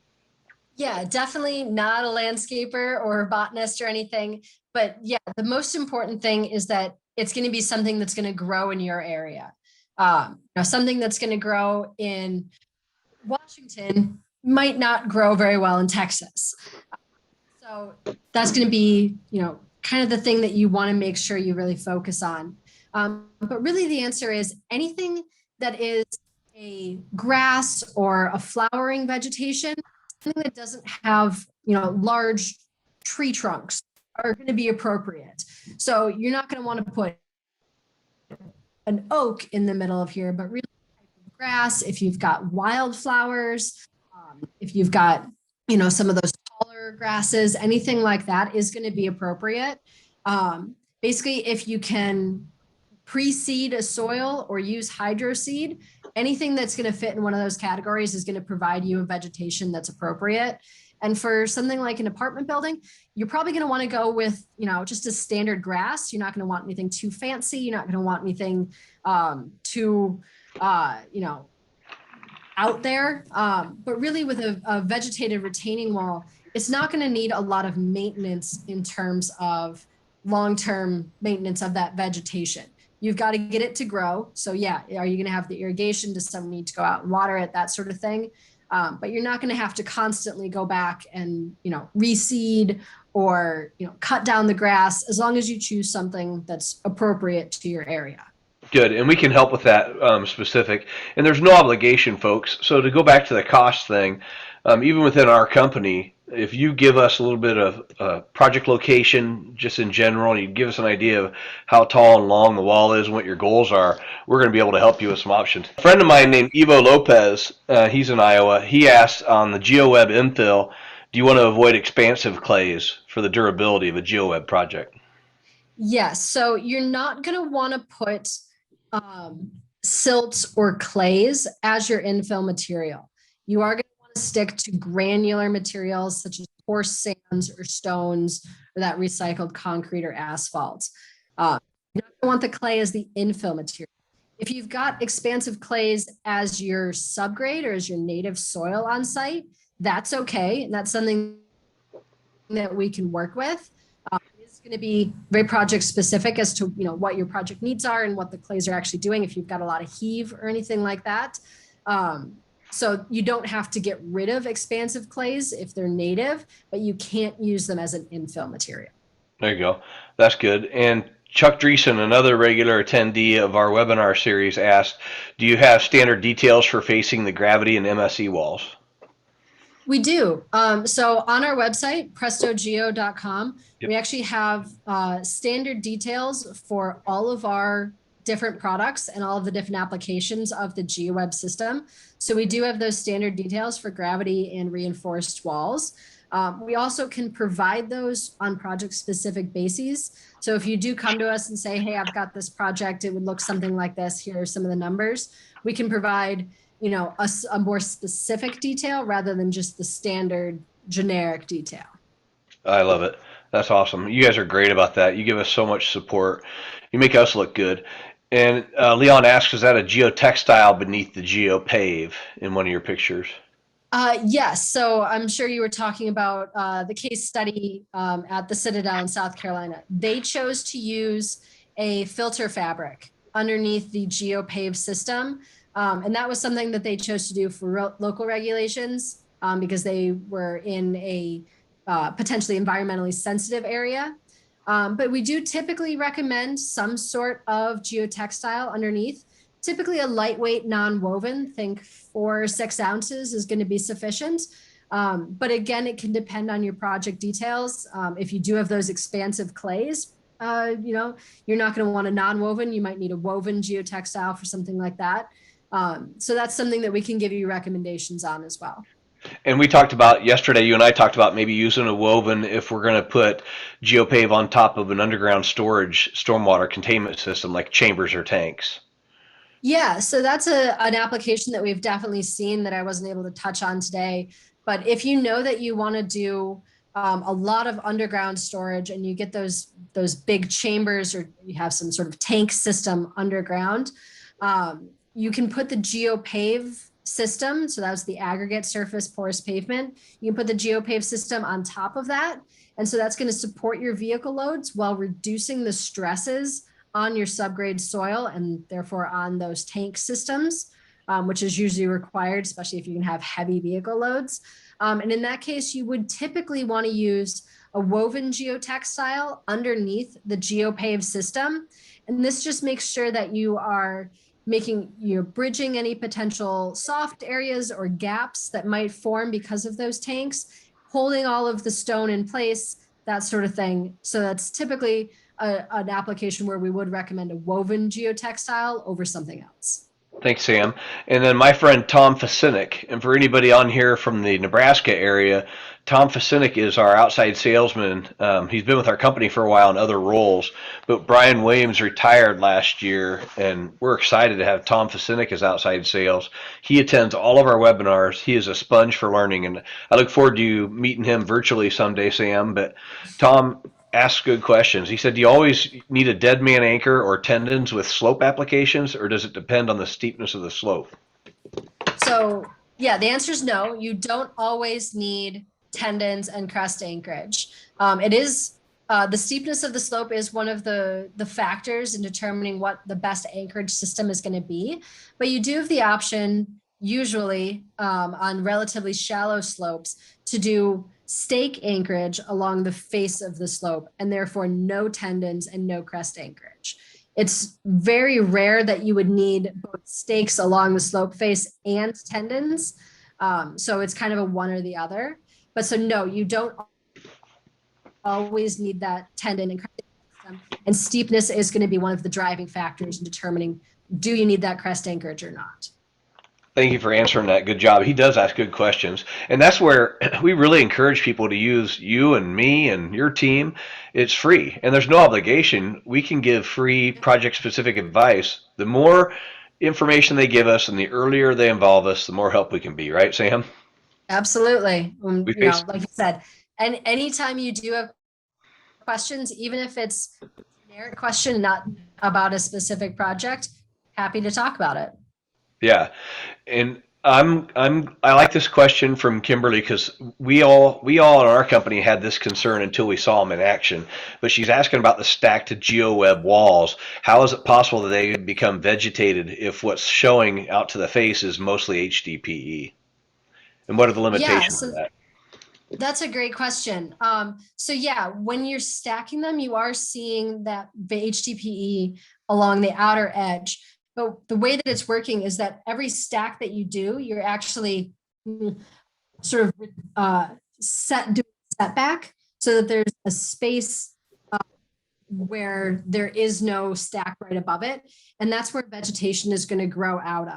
Yeah, definitely not a landscaper or a botanist or anything. But yeah, the most important thing is that it's going to be something that's going to grow in your area. Something that's going to grow in Washington might not grow very well in Texas. So that's going to be, kind of the thing that you want to make sure you really focus on. But really, the answer is anything that is a grass or a flowering vegetation, something that doesn't have, large tree trunks are going to be appropriate. So you're not going to want to put an oak in the middle of here, but really grass, if you've got wildflowers, if you've got, some of those taller grasses, anything like that is going to be appropriate. Basically, if you can pre-seed a soil or use hydro seed, anything that's going to fit in one of those categories is going to provide you a vegetation that's appropriate. And for something like an apartment building, you're probably going to want to go with, just a standard grass. You're not going to want anything too fancy. You're not going to want anything too, out there. But really with a vegetated retaining wall, it's not going to need a lot of maintenance in terms of long-term maintenance of that vegetation. You've got to get it to grow. So yeah, are you going to have the irrigation? Does someone need to go out and water it? That sort of thing. But you're not going to have to constantly go back and, reseed or, cut down the grass as long as you choose something that's appropriate to your area. Good, and we can help with that specific. And there's no obligation, folks. So to go back to the cost thing, even within our company, if you give us a little bit of project location, just in general, and you give us an idea of how tall and long the wall is and what your goals are, we're going to be able to help you with some options. A friend of mine named Ivo Lopez, he's in Iowa. He asked on the Geoweb Infill, do you want to avoid expansive clays for the durability of a Geoweb project? Yes. So you're not going to want to put um, silts or clays as your infill material. You are going to want to stick to granular materials such as coarse sands or stones or that recycled concrete or asphalt. You're not going to want the clay as the infill material. If you've got expansive clays as your subgrade or as your native soil on site, that's okay. And that's something that we can work with. It's going to be very project specific as to what your project needs are and what the clays are actually doing. If you've got a lot of heave or anything like that, so you don't have to get rid of expansive clays if they're native, but you can't use them as an infill material. There you go. That's good. And Chuck Dreesen, another regular attendee of our webinar series, asked, do you have standard details for facing the gravity and MSE walls? We do. So on our website, prestogeo.com, Yep. we actually have standard details for all of our different products and all of the different applications of the Geoweb system. So we do have those standard details for gravity and reinforced walls. We also can provide those on project specific bases. So if you do come to us and say, hey, I've got this project, it would look something like this. Here are some of the numbers. We can provide a more specific detail rather than just the standard generic detail. I love it. That's awesome. You guys are great about that. You give us so much support. You make us look good. And Leon asks, is that a geotextile beneath the Geopave in one of your pictures? Yes. So I'm sure you were talking about the case study at the Citadel in South Carolina. They chose to use a filter fabric underneath the Geopave system. And that was something that they chose to do for local regulations because they were in a potentially environmentally sensitive area. But we do typically recommend some sort of geotextile underneath. Typically a lightweight non-woven, think 4 or 6 ounces is going to be sufficient. But again, it can depend on your project details. If you do have those expansive clays, you're not going to want a non-woven. You might need a woven geotextile for something like that. So that's something that we can give you recommendations on as well. And we talked about yesterday, you and I talked about maybe using a woven if we're going to put Geopave on top of an underground storage stormwater containment system like chambers or tanks. Yeah, so that's an application that we've definitely seen that I wasn't able to touch on today. But if you know that you want to do a lot of underground storage and you get those big chambers or you have some sort of tank system underground, you can put the Geopave system. So that's the aggregate surface porous pavement. You can put the Geopave system on top of that. And so that's going to support your vehicle loads while reducing the stresses on your subgrade soil and therefore on those tank systems, which is usually required, especially if you can have heavy vehicle loads. And in that case, you would typically want to use a woven geotextile underneath the Geopave system. And this just makes sure that you're bridging any potential soft areas or gaps that might form because of those tanks, holding all of the stone in place, that sort of thing. So that's typically an application where we would recommend a woven geotextile over something else. Thanks, Sam. And then my friend Tom Fasinick. And for anybody on here from the Nebraska area, Tom Fasinick is our outside salesman. He's been with our company for a while in other roles, but Brian Williams retired last year, and we're excited to have Tom Fasinick as outside sales. He attends all of our webinars. He is a sponge for learning, and I look forward to you meeting him virtually someday, Sam. But Tom asks good questions. He said, do you always need a dead man anchor or tendons with slope applications, or does it depend on the steepness of the slope? So yeah, the answer is no. You don't always need tendons and crest anchorage. It is the steepness of the slope is one of the factors in determining what the best anchorage system is going to be. But you do have the option, usually on relatively shallow slopes, to do stake anchorage along the face of the slope, and therefore no tendons and no crest anchorage. It's very rare that you would need both stakes along the slope face and tendons. So it's kind of a one or the other. But so no, you don't always need that tendon and crest system. And steepness is going to be one of the driving factors in determining, do you need that crest anchorage or not? Thank you for answering that. Good job. He does ask good questions. And that's where we really encourage people to use you and me and your team. It's free and there's no obligation. We can give free project specific advice. The more information they give us and the earlier they involve us, the more help we can be, right, Sam? Absolutely. We face Like you said, and anytime you do have questions, even if it's a generic question, not about a specific project, happy to talk about it. Yeah, and I like this question from Kimberly because we all in our company had this concern until we saw them in action. But she's asking about the stacked GeoWeb walls. How is it possible that they become vegetated if what's showing out to the face is mostly HDPE? And what are the Yeah, limitations of so that? that's a great question. So yeah, when you're stacking them, you are seeing that the HDPE along the outer edge. But the way that it's working is that every stack that you do, you're actually sort of doing setback so that there's a space where there is no stack right above it. And that's where vegetation is going to grow out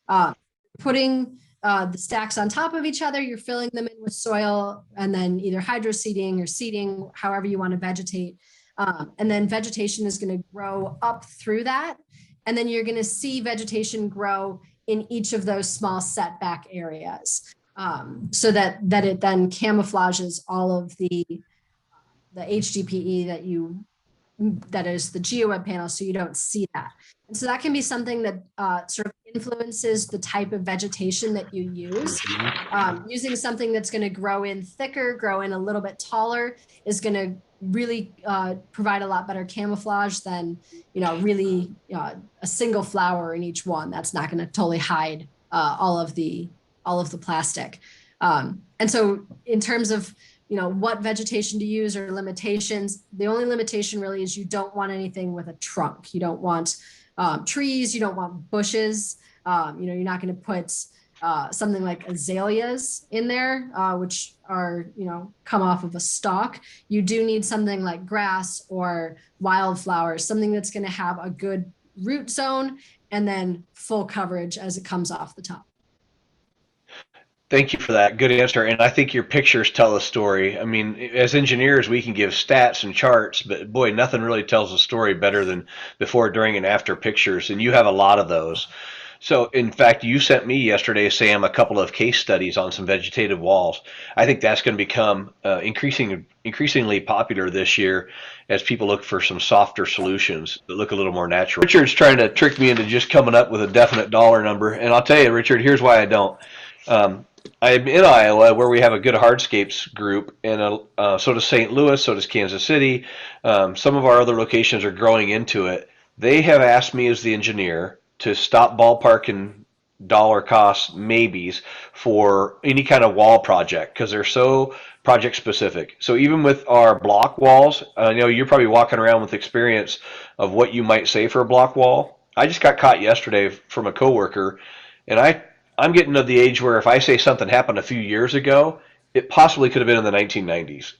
of. Putting the stacks on top of each other, you're filling them in with soil and then either hydroseeding or seeding, however you want to vegetate. And then vegetation is going to grow up through that. And then you're going to see vegetation grow in each of those small setback areas, so that it then camouflages all of the HDPE that is the GeoWeb panel, so you don't see that. And so that can be something that sort of influences the type of vegetation that you use. Using something that's going to grow in thicker, grow in a little bit taller, is going to really provide a lot better camouflage than really a single flower in each one. That's not going to totally hide all of the plastic. And so in terms of what vegetation to use or limitations, the only limitation really is you don't want anything with a trunk. You don't want trees, you don't want bushes. You're not going to put something like azaleas in there, which are, come off of a stalk. You do need something like grass or wildflowers, something that's going to have a good root zone and then full coverage as it comes off the top. Thank you for that. Good answer. And I think your pictures tell the story. I mean, as engineers, we can give stats and charts, but boy, nothing really tells a story better than before, during, and after pictures. And you have a lot of those. So, in fact, you sent me yesterday, Sam, a couple of case studies on some vegetative walls. I think that's going to become increasingly popular this year as people look for some softer solutions that look a little more natural. Richard's trying to trick me into just coming up with a definite dollar number. And I'll tell you, Richard, here's why I don't. Um, I'm in Iowa, where we have a good hardscapes group, and so does St. Louis, so does Kansas City. Some of our other locations are growing into it. They have asked me as the engineer to stop ballparking dollar cost maybes for any kind of wall project because they're so project specific. So even with our block walls, I know you're probably walking around with experience of what you might say for a block wall. I just got caught yesterday from a coworker, and I'm getting to the age where if I say something happened a few years ago, it possibly could have been in the 1990s.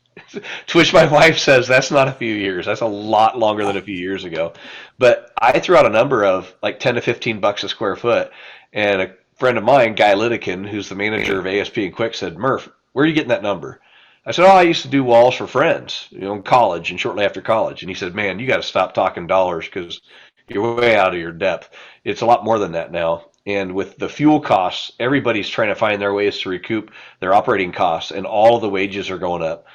To which my wife says, that's not a few years. That's a lot longer than a few years ago. But I threw out a number of like 10 to 15 bucks a square foot. And a friend of mine, Guy Lidekin, who's the manager of ASP and Quick, said, Murph, where are you getting that number? I said, oh, I used to do walls for friends, in college and shortly after college. And he said, man, you got to stop talking dollars because you're way out of your depth. It's a lot more than that now. And with the fuel costs, everybody's trying to find their ways to recoup their operating costs, and all of the wages are going up.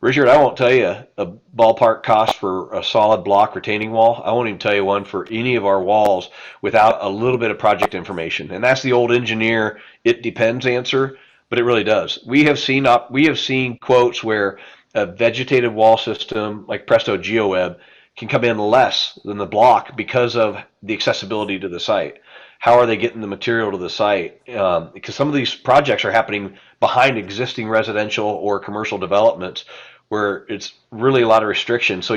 Richard, I won't tell you a ballpark cost for a solid block retaining wall. I won't even tell you one for any of our walls without a little bit of project information. And that's the old engineer, it depends answer, but it really does. We have seen quotes where a vegetated wall system like Presto Geoweb can come in less than the block because of the accessibility to the site. How are they getting the material to the site? Because some of these projects are happening behind existing residential or commercial developments where it's really a lot of restrictions. So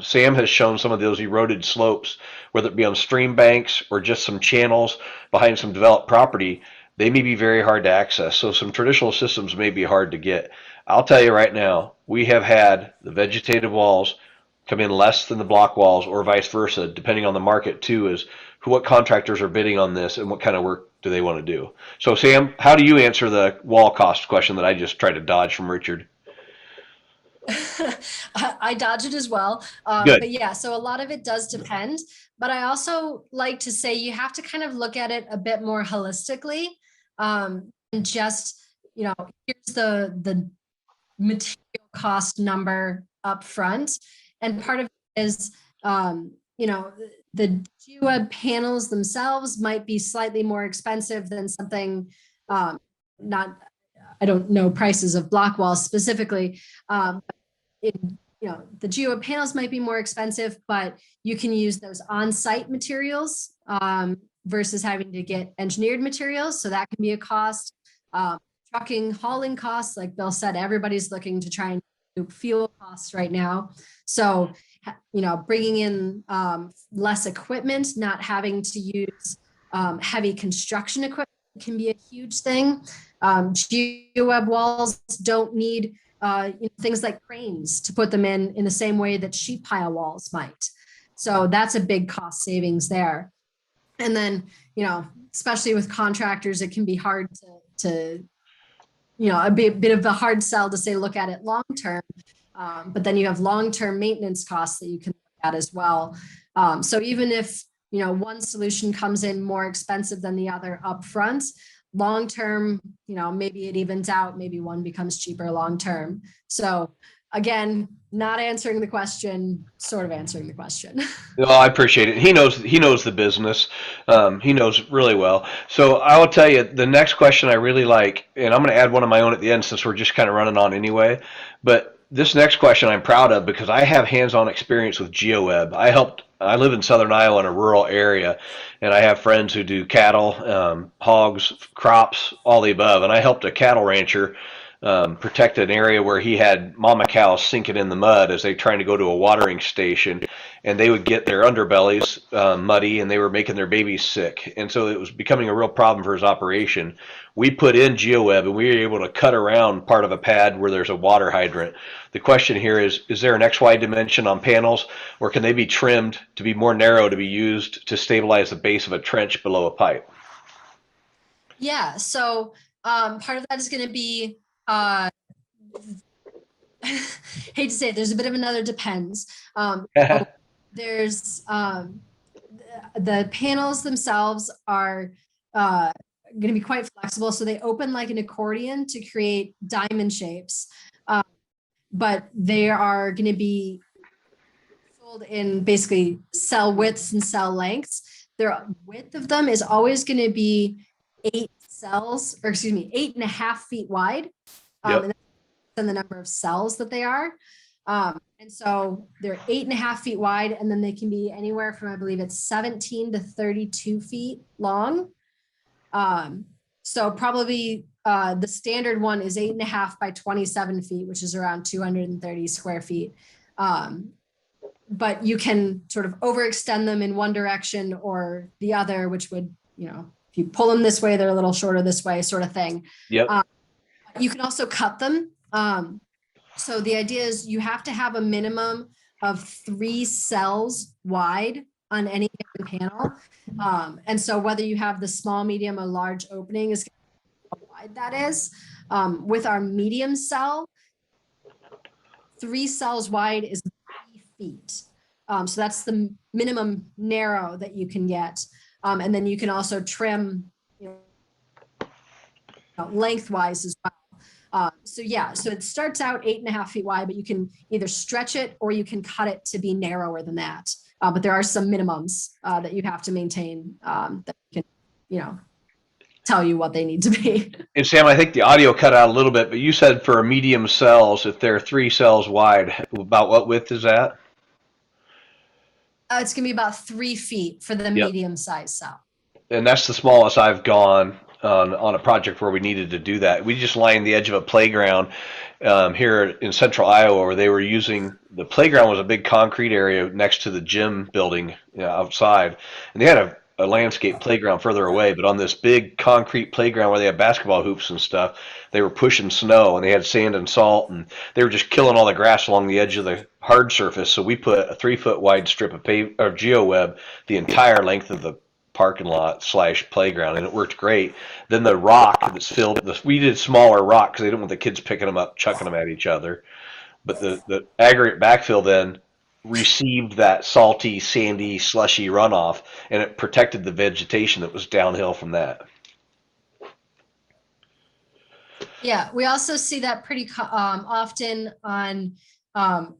Sam has shown some of those eroded slopes, whether it be on stream banks or just some channels behind some developed property. They may be very hard to access. So some traditional systems may be hard to get. I'll tell you right now, we have had the vegetative walls come in less than the block walls, or vice versa, depending on the market too, is what contractors are bidding on this and what kind of work do they want to do. So Sam, how do you answer the wall cost question that I just tried to dodge from Richard? I dodge it as well. Good. But yeah, so a lot of it does depend. But I also like to say you have to kind of look at it a bit more holistically, and just, here's the material cost number up front. And part of it is, the Geoweb panels themselves might be slightly more expensive than something, not, I don't know prices of block walls specifically. The Geoweb panels might be more expensive, but you can use those on-site materials versus having to get engineered materials. So that can be a cost. Trucking, hauling costs, like Bill said, everybody's looking to try and do fuel costs right now. So, bringing in less equipment, not having to use heavy construction equipment can be a huge thing. Geoweb walls don't need things like cranes to put them in the same way that sheet pile walls might. So that's a big cost savings there. And then, especially with contractors, it can be hard to a bit of a hard sell to say, look at it long term. But then you have long-term maintenance costs that you can look at as well. So even if, one solution comes in more expensive than the other upfront, long-term, maybe it evens out, maybe one becomes cheaper long-term. So again, not answering the question, sort of answering the question. Well, I appreciate it. He knows the business. He knows really well. So I will tell you the next question I really like, and I'm going to add one of my own at the end since we're just kind of running on anyway. But this next question I'm proud of because I have hands-on experience with GeoWeb. I live in southern Iowa in a rural area, and I have friends who do cattle, hogs, crops, all the above. And I helped a cattle rancher protect an area where he had mama cows sinking in the mud as they trying to go to a watering station, and they would get their underbellies muddy, and they were making their babies sick, and so it was becoming a real problem for his operation. We put in GeoWeb, and we were able to cut around part of a pad where there's a water hydrant. The question here is there an XY dimension on panels, or can they be trimmed to be more narrow to be used to stabilize the base of a trench below a pipe? Yeah, so Part of that is going to be, hate to say it, there's a bit of another depends. So there's the panels themselves are going to be quite flexible. So they open like an accordion to create diamond shapes. But they are going to be sold in basically cell widths and cell lengths. Their width of them is always going to be 8.5 feet wide. And the number of cells that they are. And so they're 8.5 feet wide, and then they can be anywhere from, I believe it's 17 to 32 feet long. So probably the standard one is 8.5 by 27 feet, which is around 230 square feet. But you can sort of overextend them in one direction or the other, which would, if you pull them this way, they're a little shorter this way, sort of thing. Yep. You can also cut them. So the idea is you have to have a minimum of 3 cells wide on any given panel. And so whether you have the small, medium, or large opening is how wide that is. With our medium cell, 3 cells wide is 3 feet. So that's the minimum narrow that you can get. And then you can also trim lengthwise as well. So it starts out 8.5 feet wide, but you can either stretch it or you can cut it to be narrower than that. But there are some minimums that you have to maintain that can, tell you what they need to be. And Sam, I think the audio cut out a little bit, but you said for medium cells, if they're 3 cells wide, about what width is that? It's going to be about 3 feet for the medium size cell. And that's the smallest I've gone on a project where we needed to do that. We just lined the edge of a playground here in central Iowa, where they were using, the playground was a big concrete area next to the gym building outside, and they had a landscape playground further away, but on this big concrete playground where they had basketball hoops and stuff, they were pushing snow, and they had sand and salt, and they were just killing all the grass along the edge of the hard surface. So we put a 3-foot wide strip of GeoWeb the entire length of the parking lot / playground, and it worked great. Then the rock that's filled, we did smaller rock because they didn't want the kids picking them up, chucking them at each other. But the aggregate backfill then received that salty, sandy, slushy runoff, and it protected the vegetation that was downhill from that. Yeah, we also see that pretty often on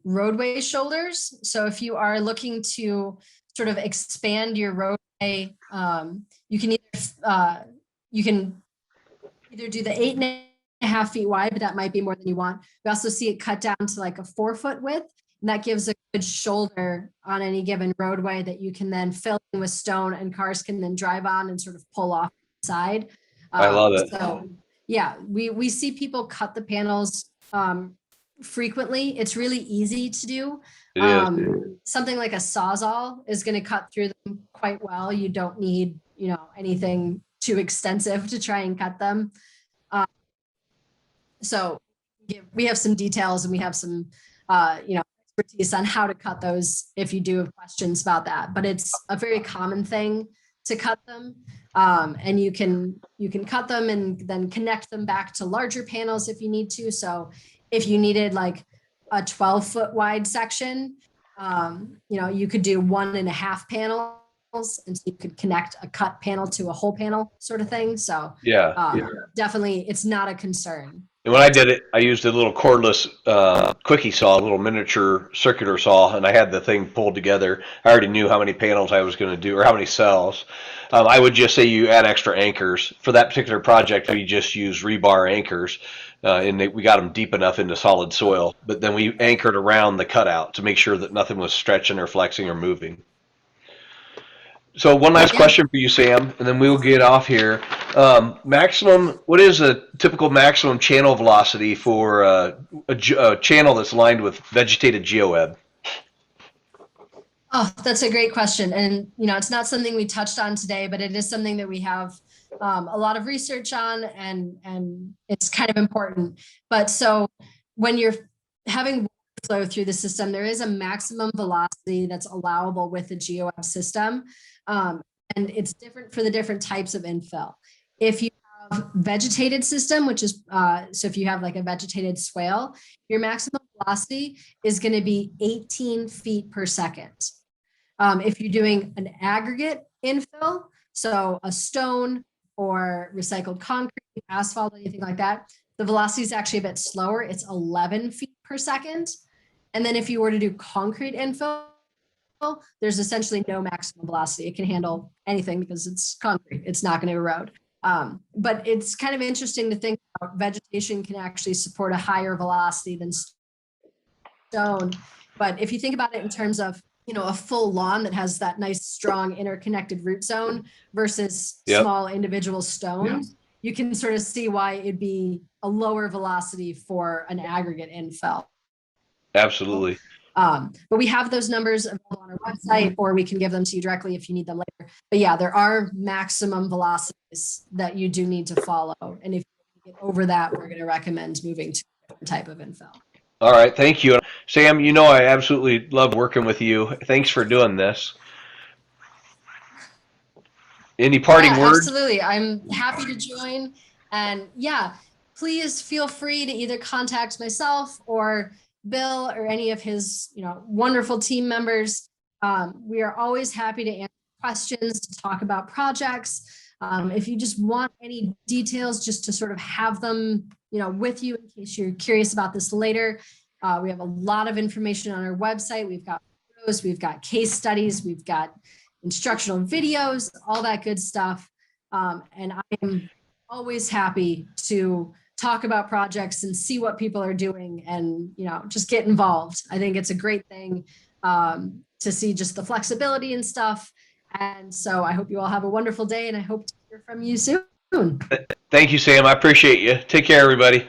roadway shoulders. So if you are looking to sort of expand your roadway, you can either do the 8.5 feet wide, but that might be more than you want. We also see it cut down to like a 4-foot width, and that gives a good shoulder on any given roadway that you can then fill in with stone, and cars can then drive on and sort of pull off the side. I love it. So yeah, we see people cut the panels frequently. It's really easy to do. It is. Something like a Sawzall is going to cut through them quite well. You don't need, anything too extensive to try and cut them. So we have some details, and we have some, expertise on how to cut those if you do have questions about that. But it's a very common thing to cut them. And you can cut them and then connect them back to larger panels if you need to. So if you needed like a 12-foot wide section, you could do 1.5 panels, and so you could connect a cut panel to a whole panel sort of thing. So definitely it's not a concern. And when I did it, I used a little cordless quickie saw, a little miniature circular saw, and I had the thing pulled together. I already knew how many panels I was going to do, or how many cells. I would just say you add extra anchors. For that particular project, we just used rebar anchors, and we got them deep enough into solid soil. But then we anchored around the cutout to make sure that nothing was stretching or flexing or moving. So one last question for you, Sam, and then we'll get off here. What is a typical maximum channel velocity for a channel that's lined with vegetated GeoWeb? Oh, that's a great question. And, it's not something we touched on today, but it is something that we have a lot of research on, and it's kind of important. But so when you're having flow through the system, there is a maximum velocity that's allowable with the Geoweb system. And it's different for the different types of infill. If you vegetated system, which is, so if you have like a vegetated swale, your maximum velocity is going to be 18 feet per second. If you're doing an aggregate infill, so a stone or recycled concrete, asphalt, anything like that, the velocity is actually a bit slower. It's 11 feet per second. And then if you were to do concrete infill, there's essentially no maximum velocity. It can handle anything because it's concrete. It's not going to erode. But it's kind of interesting to think about vegetation can actually support a higher velocity than stone. But if you think about it in terms of, you know, a full lawn that has that nice, strong, interconnected root zone versus small individual stones, you can sort of see why it'd be a lower velocity for an aggregate infill. Absolutely. But we have those numbers available on our website, or we can give them to you directly if you need them later. But yeah, there are maximum velocities that you do need to follow. And if you get over that, we're going to recommend moving to a different type of infill. All right. Thank you. Sam, you know, I absolutely love working with you. Thanks for doing this. Any parting words? Absolutely. I'm happy to join. And yeah, please feel free to either contact myself or Bill or any of his, you know, wonderful team members. We are always happy to answer questions, to talk about projects. If you just want any details, just to sort of have them, you know, with you in case you're curious about this later. We have a lot of information on our website. We've got photos, we've got case studies, we've got instructional videos, all that good stuff. And I am always happy to talk about projects and see what people are doing and, you know, just get involved. I think it's a great thing to see just the flexibility and stuff. And so I hope you all have a wonderful day, and I hope to hear from you soon. Thank you, Sam. I appreciate you. Take care, everybody.